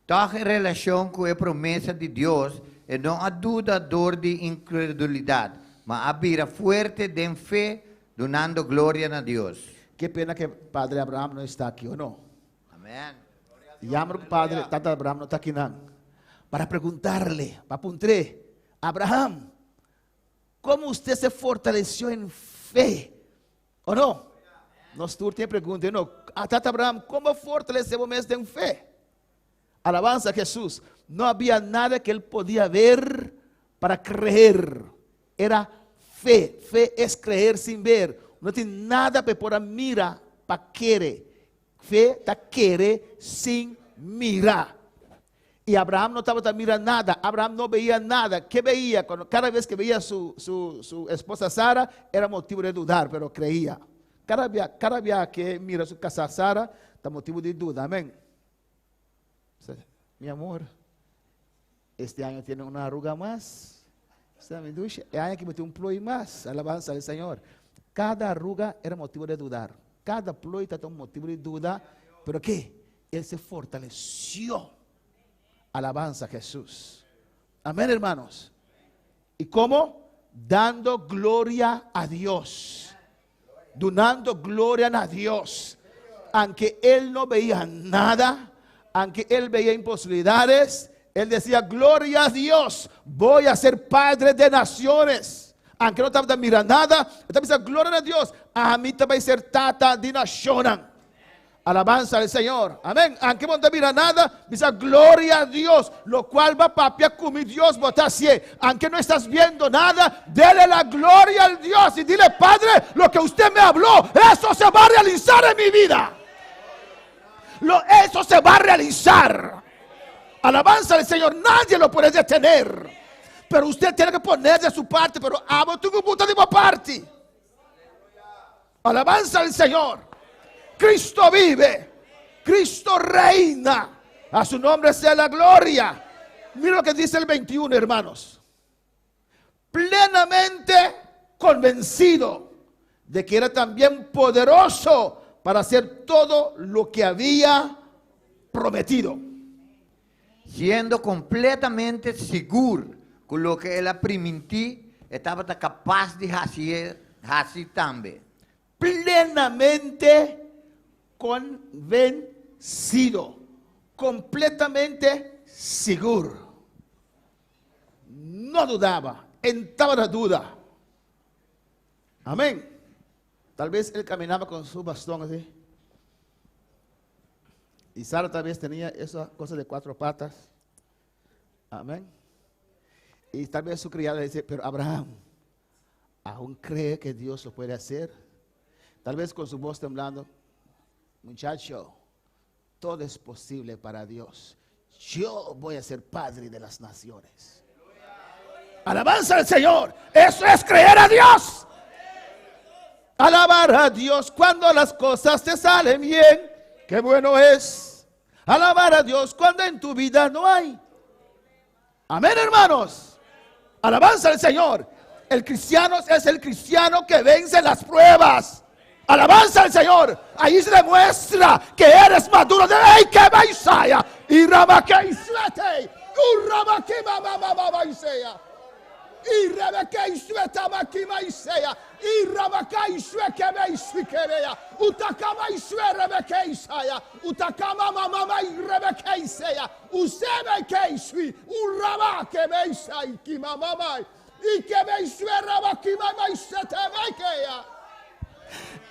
Toda relação com a promessa de Deus e não há dúvida dor de incredulidade, mas a vida forte de fé, dando glória a Deus. Que pena que Padre Abraham não está aqui, ou não? Amém. Llamo al Padre, Tata Abraham no está aquí, para preguntarle, para apuntar, Abraham, ¿cómo usted se fortaleció en fe? ¿O no? Nos tiene pregunta, no, Tata Abraham, ¿cómo fortalecemos en fe? Alabanza a Jesús. No había nada que él podía ver para creer. Era fe. Fe es creer sin ver. No tiene nada para poder mirar para querer. Fe está querer sin mirar. Y Abraham no estaba mirando nada. Abraham no veía nada. ¿Qué veía? Cada vez que veía su esposa Sara, era motivo de dudar, pero creía. Cada vez que mira su casa Sara, está motivo de duda. Amén. Mi amor, este año tiene una arruga más. El año que metió un ploy más. Alabanza al Señor. Cada arruga era motivo de dudar. Cada ploy está un motivo de duda. ¿Pero qué? Él se fortaleció. Alabanza a Jesús. Amén, hermanos. ¿Y cómo? Dando gloria a Dios. Dando gloria a Dios. Aunque él no veía nada, aunque él veía imposibilidades, él decía, gloria a Dios, voy a ser padre de naciones. Aunque no estaba mirando nada, estaba diciendo, gloria a Dios, a mí te va a ser tata de naciones. Alabanza al Señor. Amén. Aunque no mira nada, dice gloria a Dios, lo cual va papia como Dios bota así. Aunque no estás viendo nada, dele la gloria al Dios y dile, Padre, lo que usted me habló, eso se va a realizar en mi vida. Eso se va a realizar. Alabanza al Señor. Nadie lo puede detener. Pero usted tiene que poner de su parte. Pero amo tu puta de mi parte. Alabanza al Señor. Cristo vive. Cristo reina. A su nombre sea la gloria. Mira lo que dice el 21, hermanos. Plenamente convencido de que era también poderoso para hacer todo lo que había prometido. Siendo completamente seguro con lo que él prometió, estaba capaz de hacer también. Plenamente convencido, completamente seguro. no dudaba, entraba la duda. Amén. Tal vez él caminaba con su bastón así. Y Sara tal vez tenía esa cosa de 4 patas. Amén. Y tal vez su criada le dice, pero Abraham, ¿aún cree que Dios lo puede hacer? Tal vez con su voz temblando, muchacho, todo es posible para Dios. Yo voy a ser padre de las naciones. Alabanza al Señor. Eso es creer a Dios. Alabar a Dios cuando las cosas te salen bien. Qué bueno es. Alabar a Dios cuando en tu vida no hay. Amén, hermanos. Alabanza al Señor. El cristiano es el cristiano que vence las pruebas. Alabanza al Señor. Ahí se demuestra que eres maduro. De ¡ay, que Isaia! Y Rabaque Suete. Rabaque Baba Isea. Y Rabaque Sueta Makima Isea. Y Rabaque Sueke Meisikerea. Utakama Isue Rabaque Isaya. Utakama Mama Rabaque Isea. Usebe Keisui. Urabaque Meisai Kimamama. Y que Meisue Rabaque Mama Isete Mekea.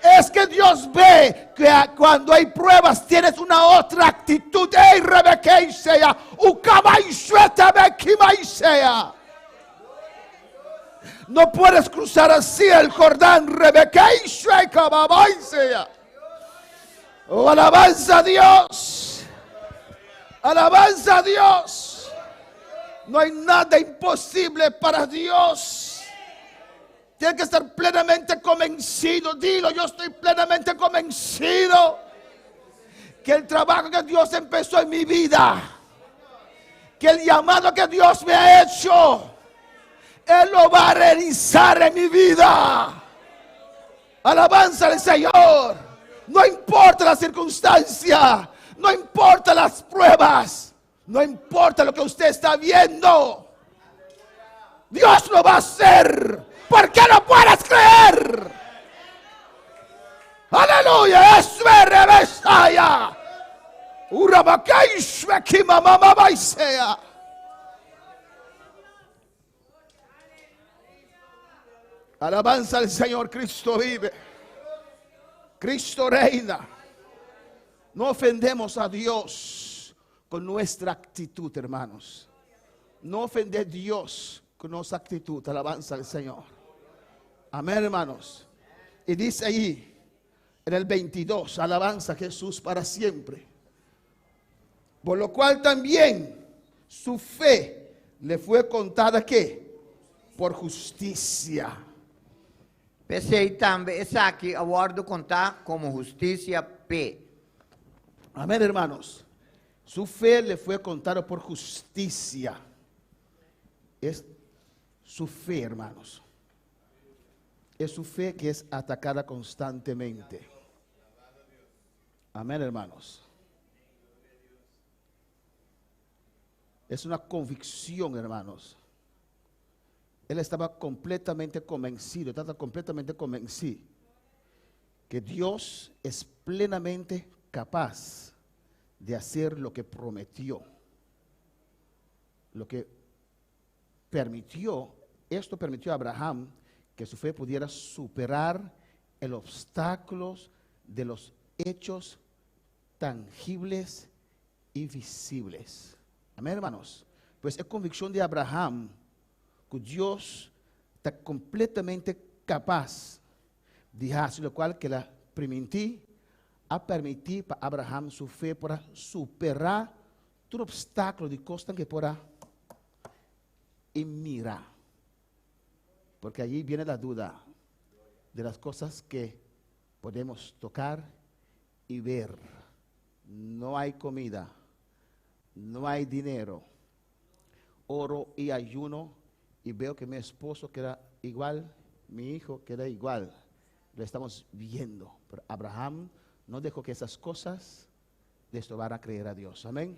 Es que Dios ve que cuando hay pruebas tienes una otra actitud. ¡Ey, Rebequeisea! ¡Ucabaishuetabequimaisea! No puedes cruzar así el Jordán. Rebequeishuecababaisea. ¡Oh, alabanza a Dios! ¡Alabanza a Dios! No hay nada imposible para Dios. Tiene que estar plenamente convencido. Dilo, yo estoy plenamente convencido que el trabajo que Dios empezó en mi vida, que el llamado que Dios me ha hecho, Él lo va a realizar en mi vida. Alabanza al Señor. No importa la circunstancia, no importa las pruebas, no importa lo que usted está viendo, Dios lo va a hacer. ¿Por qué no puedes creer? Aleluya. Eso es Rebesaya. Urabakeishwe kimamamabaisea. Alabanza al Señor. Cristo vive. Cristo reina. No ofendemos a Dios con nuestra actitud, hermanos. No ofende a Dios con nuestra actitud. Alabanza al Señor. Amén, hermanos. Y dice ahí en el 22, alabanza a Jesús para siempre. Por lo cual también su fe le fue contada, ¿qué? Por justicia. Pensei também, essa aqui, a word contar como justicia P. Amén, hermanos. Su fe le fue contada por justicia. Es su fe, hermanos. Es su fe que es atacada constantemente. Amén, hermanos. Es una convicción, hermanos. Él estaba completamente convencido, que Dios es plenamente capaz de hacer lo que prometió. Lo que permitió, esto permitió a Abraham que su fe pudiera superar el obstáculo de los hechos tangibles y visibles. Amén, hermanos. Pues es convicción de Abraham que Dios está completamente capaz de hacer lo cual que la permití a permitir para Abraham su fe para superar todo obstáculo de costa que pueda y mira. Porque allí viene la duda de las cosas que podemos tocar y ver. No hay comida, no hay dinero, oro y ayuno, y veo que mi esposo queda igual, mi hijo queda igual. Lo estamos viendo. Pero Abraham no dejó que esas cosas le estorbara a creer a Dios. Amén.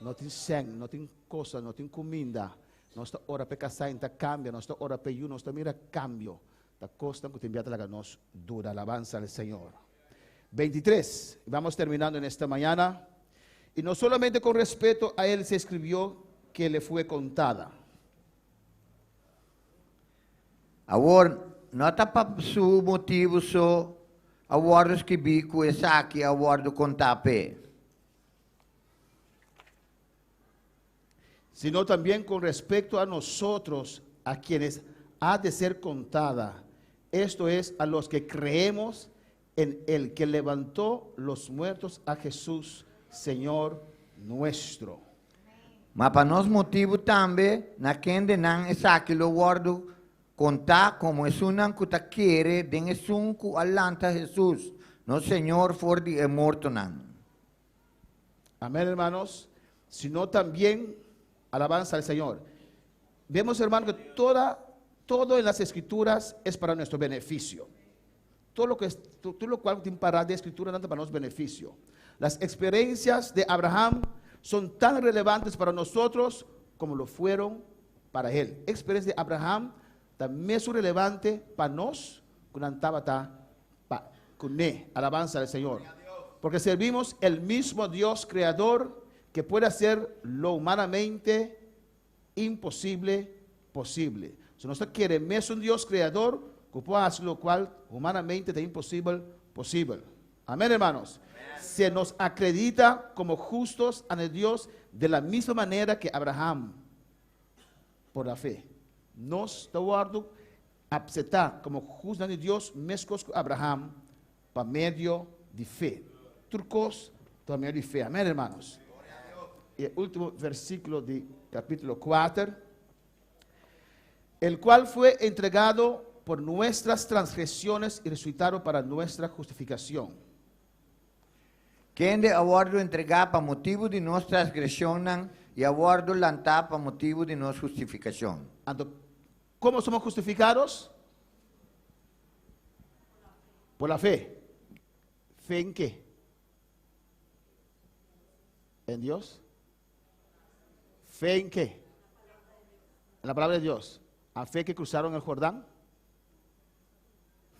No tiene sen, no tiene cosa, no tiene comida. Nostra ora per cassainta cambia, nostra ora per you, nostra mira cambio. La costa que te enviata la ganos dura, alabanza al Señor. 23, vamos terminando en esta mañana. Y no solamente con respeto a él se escribió que le fue contada. Agora, nota para su motivo so awardos que bico essa aqui awardo contape. Sino también con respecto a nosotros, a quienes ha de ser contada. Esto es, a los que creemos en el que levantó los muertos a Jesús, Señor nuestro. Mas para nós motivo também, na quem não essa aqui lo awardo contar como es un que ta quiere den es un que alanta Jesús, no Señor for di e morto nan. Amén, hermanos. Sino también alabanza al Señor. Vemos, hermano, que todo en las escrituras es para nuestro beneficio. Todo lo cual te impará de escritura es para nuestro beneficio. Las experiencias de Abraham son tan relevantes para nosotros como lo fueron para él. Experiencia de Abraham también es relevante para nos con alabanza al Señor. Porque servimos el mismo Dios creador que puede hacer lo humanamente imposible posible. Si nosotros queremos es un Dios creador que puede hacer lo cual humanamente es imposible posible. Amén, hermanos. Se nos acredita como justos ante Dios de la misma manera que Abraham, por la fe. Nos guardo aceptar como justos ante Dios, mescos con Abraham, por medio de fe. Turcos, por medio de fe. Amén, hermanos. Y el último versículo de capítulo 4, el cual fue entregado por nuestras transgresiones y resucitado para nuestra justificación. Quem de awardo entregar para motivo de nossa transgressão e awardo lantar para motivo de nossa justificação. ¿Cómo somos justificados? Por la fe. ¿Fe en qué? ¿En Dios? ¿Fe en qué? En la palabra de Dios. ¿A fe que cruzaron el Jordán?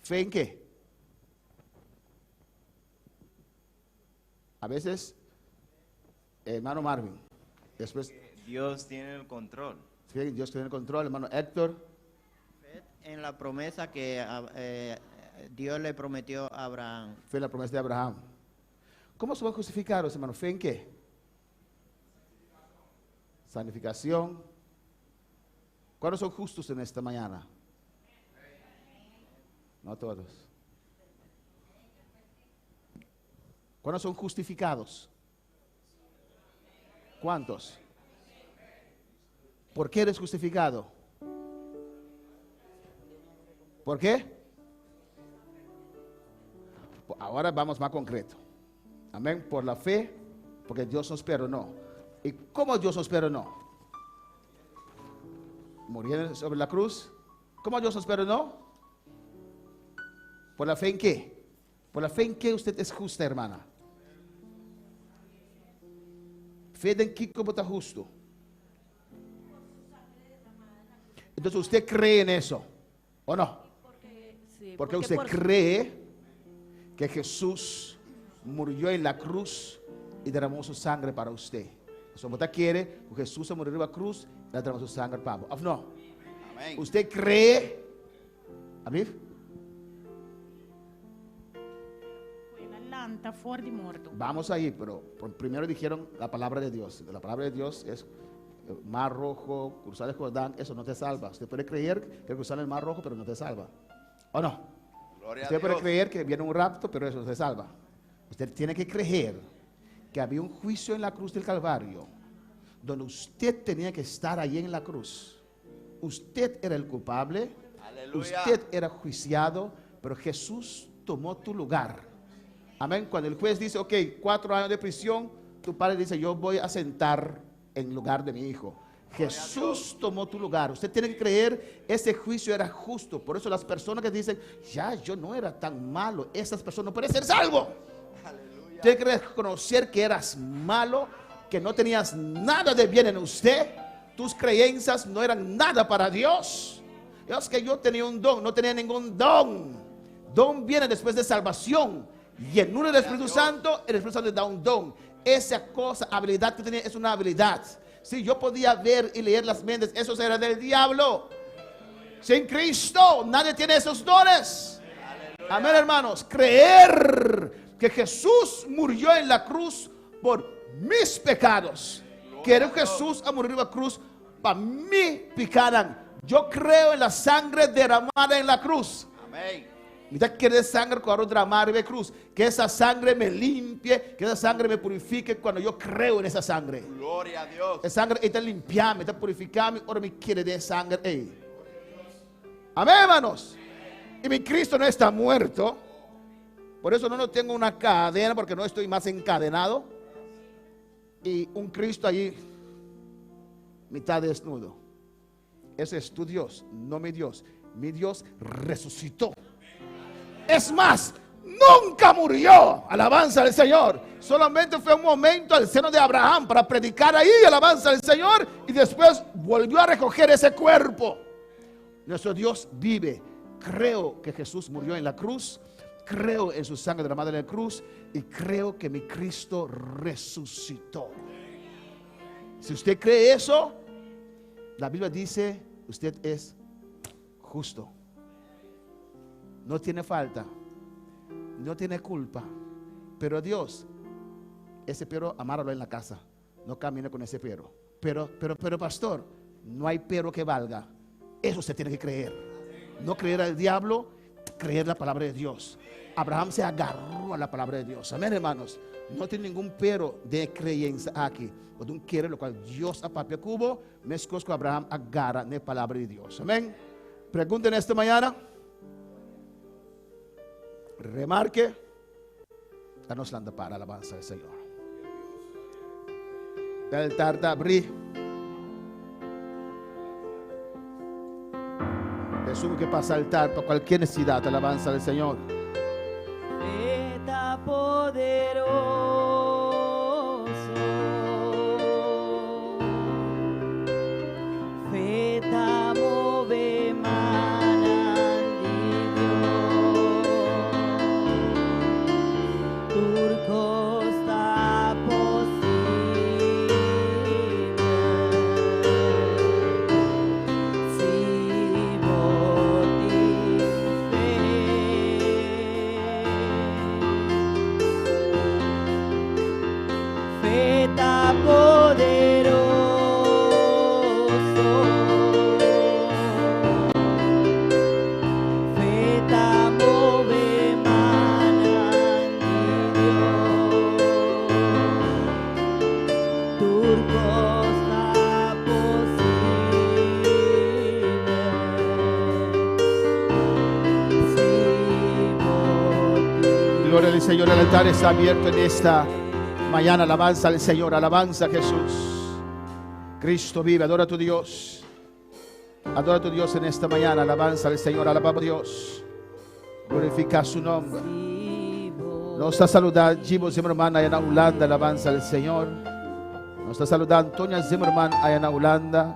¿Fe en qué? A veces, hermano Marvin, después... Dios tiene el control. Sí, Dios tiene el control, hermano Héctor. En la promesa que Dios le prometió a Abraham. Fe en la promesa de Abraham. ¿Cómo somos justificados, hermano? ¿Fe en qué? Santificación. ¿Cuántos son justos en esta mañana? No todos. ¿Cuántos son justificados? ¿Cuántos? ¿Por qué eres justificado? ¿Por qué? Ahora vamos más concreto. Amén. Por la fe, porque Dios nos perdonó. ¿Y cómo Dios nos perdonó? Muriendo sobre la cruz. ¿Cómo Dios nos perdonó? ¿Por la fe en qué? ¿Por la fe en qué usted es justa, hermana? Fe en qué como está justo. Entonces usted cree en eso, ¿o no? Porque usted cree que Jesús murió en la cruz y derramó su sangre para usted. Si usted quiere que Jesús murió en la cruz y derramó su sangre para usted. ¿No? Amén. ¿Usted cree? ¿Amén? Vamos ahí, pero primero dijeron la palabra de Dios. La palabra de Dios es Mar Rojo, cruzar el Jordán, eso no te salva. Usted puede creer que cruzar el Mar Rojo, pero no te salva. ¿O no? Usted puede creer que viene un rapto, pero eso no te salva. Usted tiene que creer que había un juicio en la cruz del Calvario, donde usted tenía que estar ahí en la cruz. Usted era el culpable, usted era juiciado, pero Jesús tomó tu lugar. Amén. Cuando el juez dice, ok, 4 años de prisión, tu padre dice, yo voy a sentar en lugar de mi hijo. Jesús tomó tu lugar. Usted tiene que creer, ese juicio era justo. Por eso las personas que dicen, ya, yo no era tan malo, esas personas no pueden ser salvos. Tiene que reconocer que eras malo, que no tenías nada de bien en usted. Tus creencias no eran nada para Dios. Es que yo tenía un don, no tenía ningún don. Don viene después de salvación. Y en uno del Espíritu Santo, el Espíritu Santo da un don. Esa cosa, habilidad que tenía, es una habilidad. Si yo podía ver y leer las mentes, eso era del diablo. Sin Cristo nadie tiene esos dones. Amén, hermanos. Creer que Jesús murió en la cruz por mis pecados. Quiero que Jesús ha morido en la cruz para mi pecado. Yo creo en la sangre derramada en la cruz. Amén. Mira que sangre cuando derramar en la cruz. Que esa sangre me limpie, que esa sangre me purifique cuando yo creo en esa sangre. Gloria a Dios. Esa sangre está limpiarme, está purificarme. Ahora me quiere de sangre. Amén, hermanos. Y mi Cristo no está muerto. Por eso no tengo una cadena, porque no estoy más encadenado. Y un Cristo allí, mitad desnudo. Ese es tu Dios, no mi Dios. Mi Dios resucitó. Es más, nunca murió. Alabanza al Señor. Solamente fue un momento al seno de Abraham para predicar ahí, alabanza al Señor. Y después volvió a recoger ese cuerpo. Nuestro Dios vive. Creo que Jesús murió en la cruz. Creo en su sangre derramada en la cruz. Y creo que mi Cristo resucitó. Si usted cree eso, la Biblia dice, usted es justo. No tiene falta. No tiene culpa. Pero Dios, ese perro, amáralo en la casa. No camine con ese perro. Pero pastor, no hay perro que valga. Eso se tiene que creer. No creer al diablo, creer la palabra de Dios. Abraham se agarró a la palabra de Dios. Amén, hermanos. No tiene ningún pero de creencia aquí. Cuando un quiere lo cual Dios a papia cubo, me escojo Abraham agarra la palabra de Dios. Amén. Pregunten esta mañana. Remarque. Danos la para alabanza del Señor. El tarda abrir. Jesús que pasa al altar para cualquier necesidad, alabanza del Señor. Está poderoso, fe ta move manandio, turco está posible, si botín fe ta poderoso, fe ta move manandio, turco sta possibile. Gloria al Señor, el altar está abierto en esta mañana. Alabanza al Señor, alabanza a Jesús. Cristo vive, adora a tu Dios. Adora a tu Dios en esta mañana. Alabanza al Señor, alabamos a Dios. Glorifica su nombre. Nos está saludando Jibo Zimmerman allá en Holanda. Alabanza al Señor. Nos está saludando Antonia Zimmerman allá en Holanda.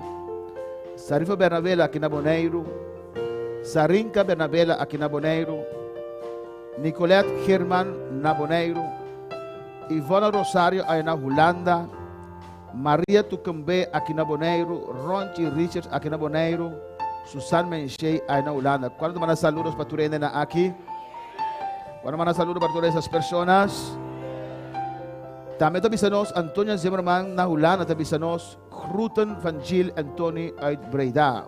Sarifo Bernabela aquí en Bonaire. Sarinka Bernabela aquí en Bonaire. Nicolette German na Bonaire. Ivona Rosario aí na Holanda, Maria Tucumbe aqui na Bonaire, Ronchi Richards aqui na Bonaire, Susan Menchei aí na Holanda. Quando manda saludos para todos aqui? Quando manda saludos para todas essas pessoas? Também tabisanos Antônia Zimmerman na Holanda, tabisanos groeten van Jill en Tony uit Breda.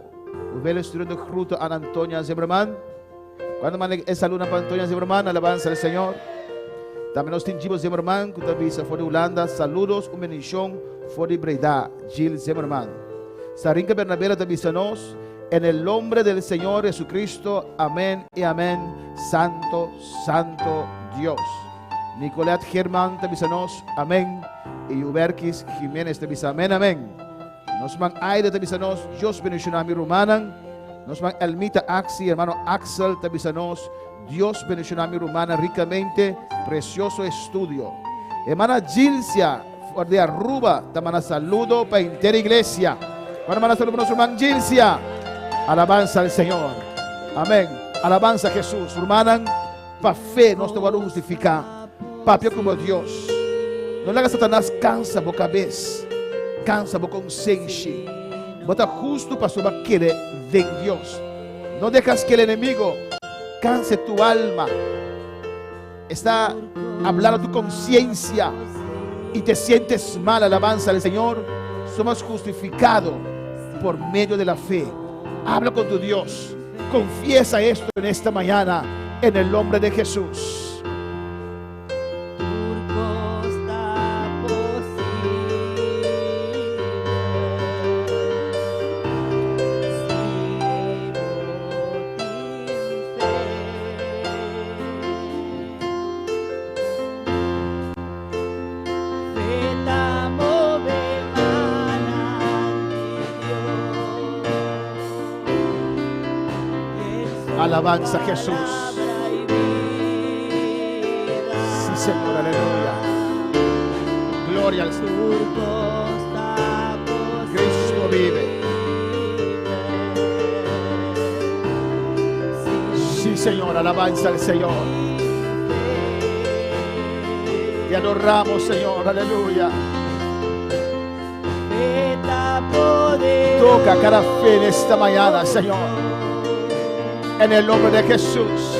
We willen sturen de groeten aan Antônia Zimmerman. Quando manda saludos para Antônia Zimmerman, alabanza al Señor. También nos tingimos Zimmerman, que también fue de Holanda. Saludos, una bendición, fue de Breda, Jill Zimmerman. Sarinka Bernabela también nos, en el nombre del Señor Jesucristo, amén y amén. Santo, santo Dios. Nicolette Germán también nos, amén. Y Uberkis Jiménez también, amén, amén. Nos man Aida también nos, Dios bendicionami Romanan. Nos man Elmita Axi, hermano Axel también nos. Dios bendicionar a mi hermana ricamente, precioso estudio. Hermana Gilcia, de Aruba, te manda saludo para entera iglesia. Cuando manda saludo para nuestra hermana Gilcia, alabanza al Señor. Amén. Alabanza a Jesús. Hermana, para fe nos te va a justificar. Papio como Dios. No le hagas a Satanás cansa por cabeza, cansa por consciência. Bota justo para su querer de Dios. No dejas que el enemigo canse tu alma. Está hablando a tu conciencia y te sientes mal. Alabanza al Señor. Somos justificados por medio de la fe. Habla con tu Dios. Confiesa esto en esta mañana en el nombre de Jesús. Alabanza a Jesús. Sí, Señor, aleluya. Gloria al Señor. Cristo vive. Sí, Señor, alabanza al Señor. Te adoramos, Señor, aleluya. Toca cada fe en esta mañana, Señor. En el nombre de Jesús.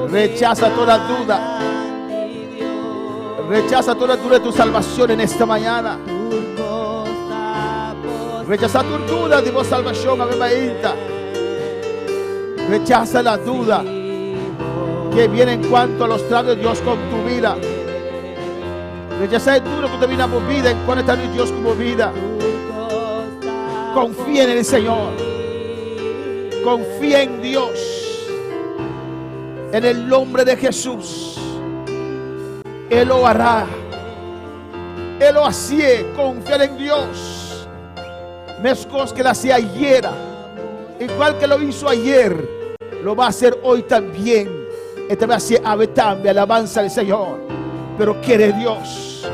Rechaza toda duda. Rechaza toda duda de tu salvación en esta mañana. Rechaza tu duda de tu salvación, amén. Rechaza la duda que viene en cuanto a los tratos de Dios con tu vida. Rechaza el duda que te viene a tu vida en cuanto a Dios con tu vida. Confía en el Señor. Confía en Dios. En el nombre de Jesús. Él lo hará. Él lo hacía. Confiar en Dios. Mezcos que lo hacía ayer. Igual que lo hizo ayer, lo va a hacer hoy también. Esta vez hace ave también. Alabanza al Señor. Pero quiere Dios.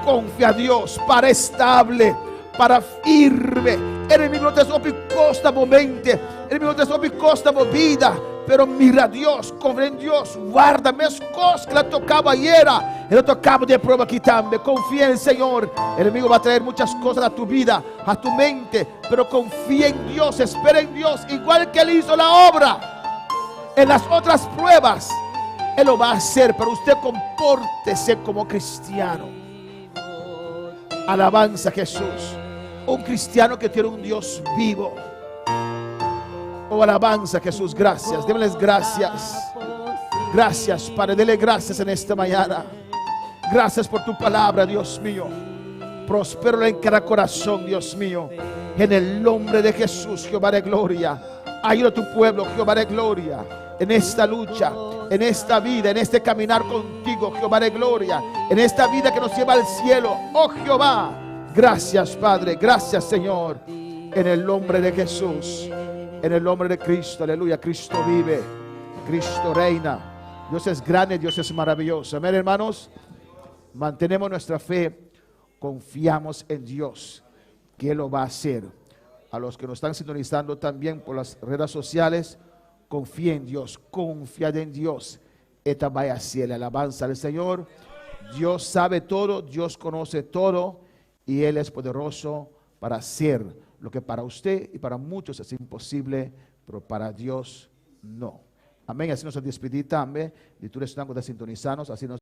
Confía a Dios para estable, para firme. El enemigo te sopra costa momento. El enemigo te sopra costa movida. Pero mira a Dios, confía en Dios. Guarda las cosas que la tocaba ayer. Él tocaba de prueba aquí también. Confía en el Señor. El enemigo va a traer muchas cosas a tu vida, a tu mente. Pero confía en Dios, espera en Dios. Igual que Él hizo la obra en las otras pruebas, Él lo va a hacer. Pero usted compórtese como cristiano. Alabanza a Jesús. Un cristiano que tiene un Dios vivo. Oh, alabanza a Jesús. Gracias. Démosles gracias. Gracias, Padre. Dele gracias en esta mañana. Gracias por tu palabra, Dios mío. Prospéralo en cada corazón, Dios mío. En el nombre de Jesús, Jehová de gloria. Ayuda a tu pueblo, Jehová de gloria. En esta lucha, en esta vida, en este caminar contigo, Jehová de gloria. En esta vida que nos lleva al cielo, oh Jehová. Gracias, Padre. Gracias, Señor. En el nombre de Jesús. En el nombre de Cristo. Aleluya. Cristo vive. Cristo reina. Dios es grande. Dios es maravilloso. Amén, hermanos. Mantenemos nuestra fe. Confiamos en Dios, que Él lo va a hacer. A los que nos están sintonizando también por las redes sociales, confía en Dios. Confía en Dios. Esta vaya hacia la alabanza al Señor. Dios sabe todo. Dios conoce todo. Y Él es poderoso para hacer lo que para usted y para muchos es imposible, pero para Dios no. Amén. Así nos despedimos también. Y tú eres un de sintonizarnos. Así nos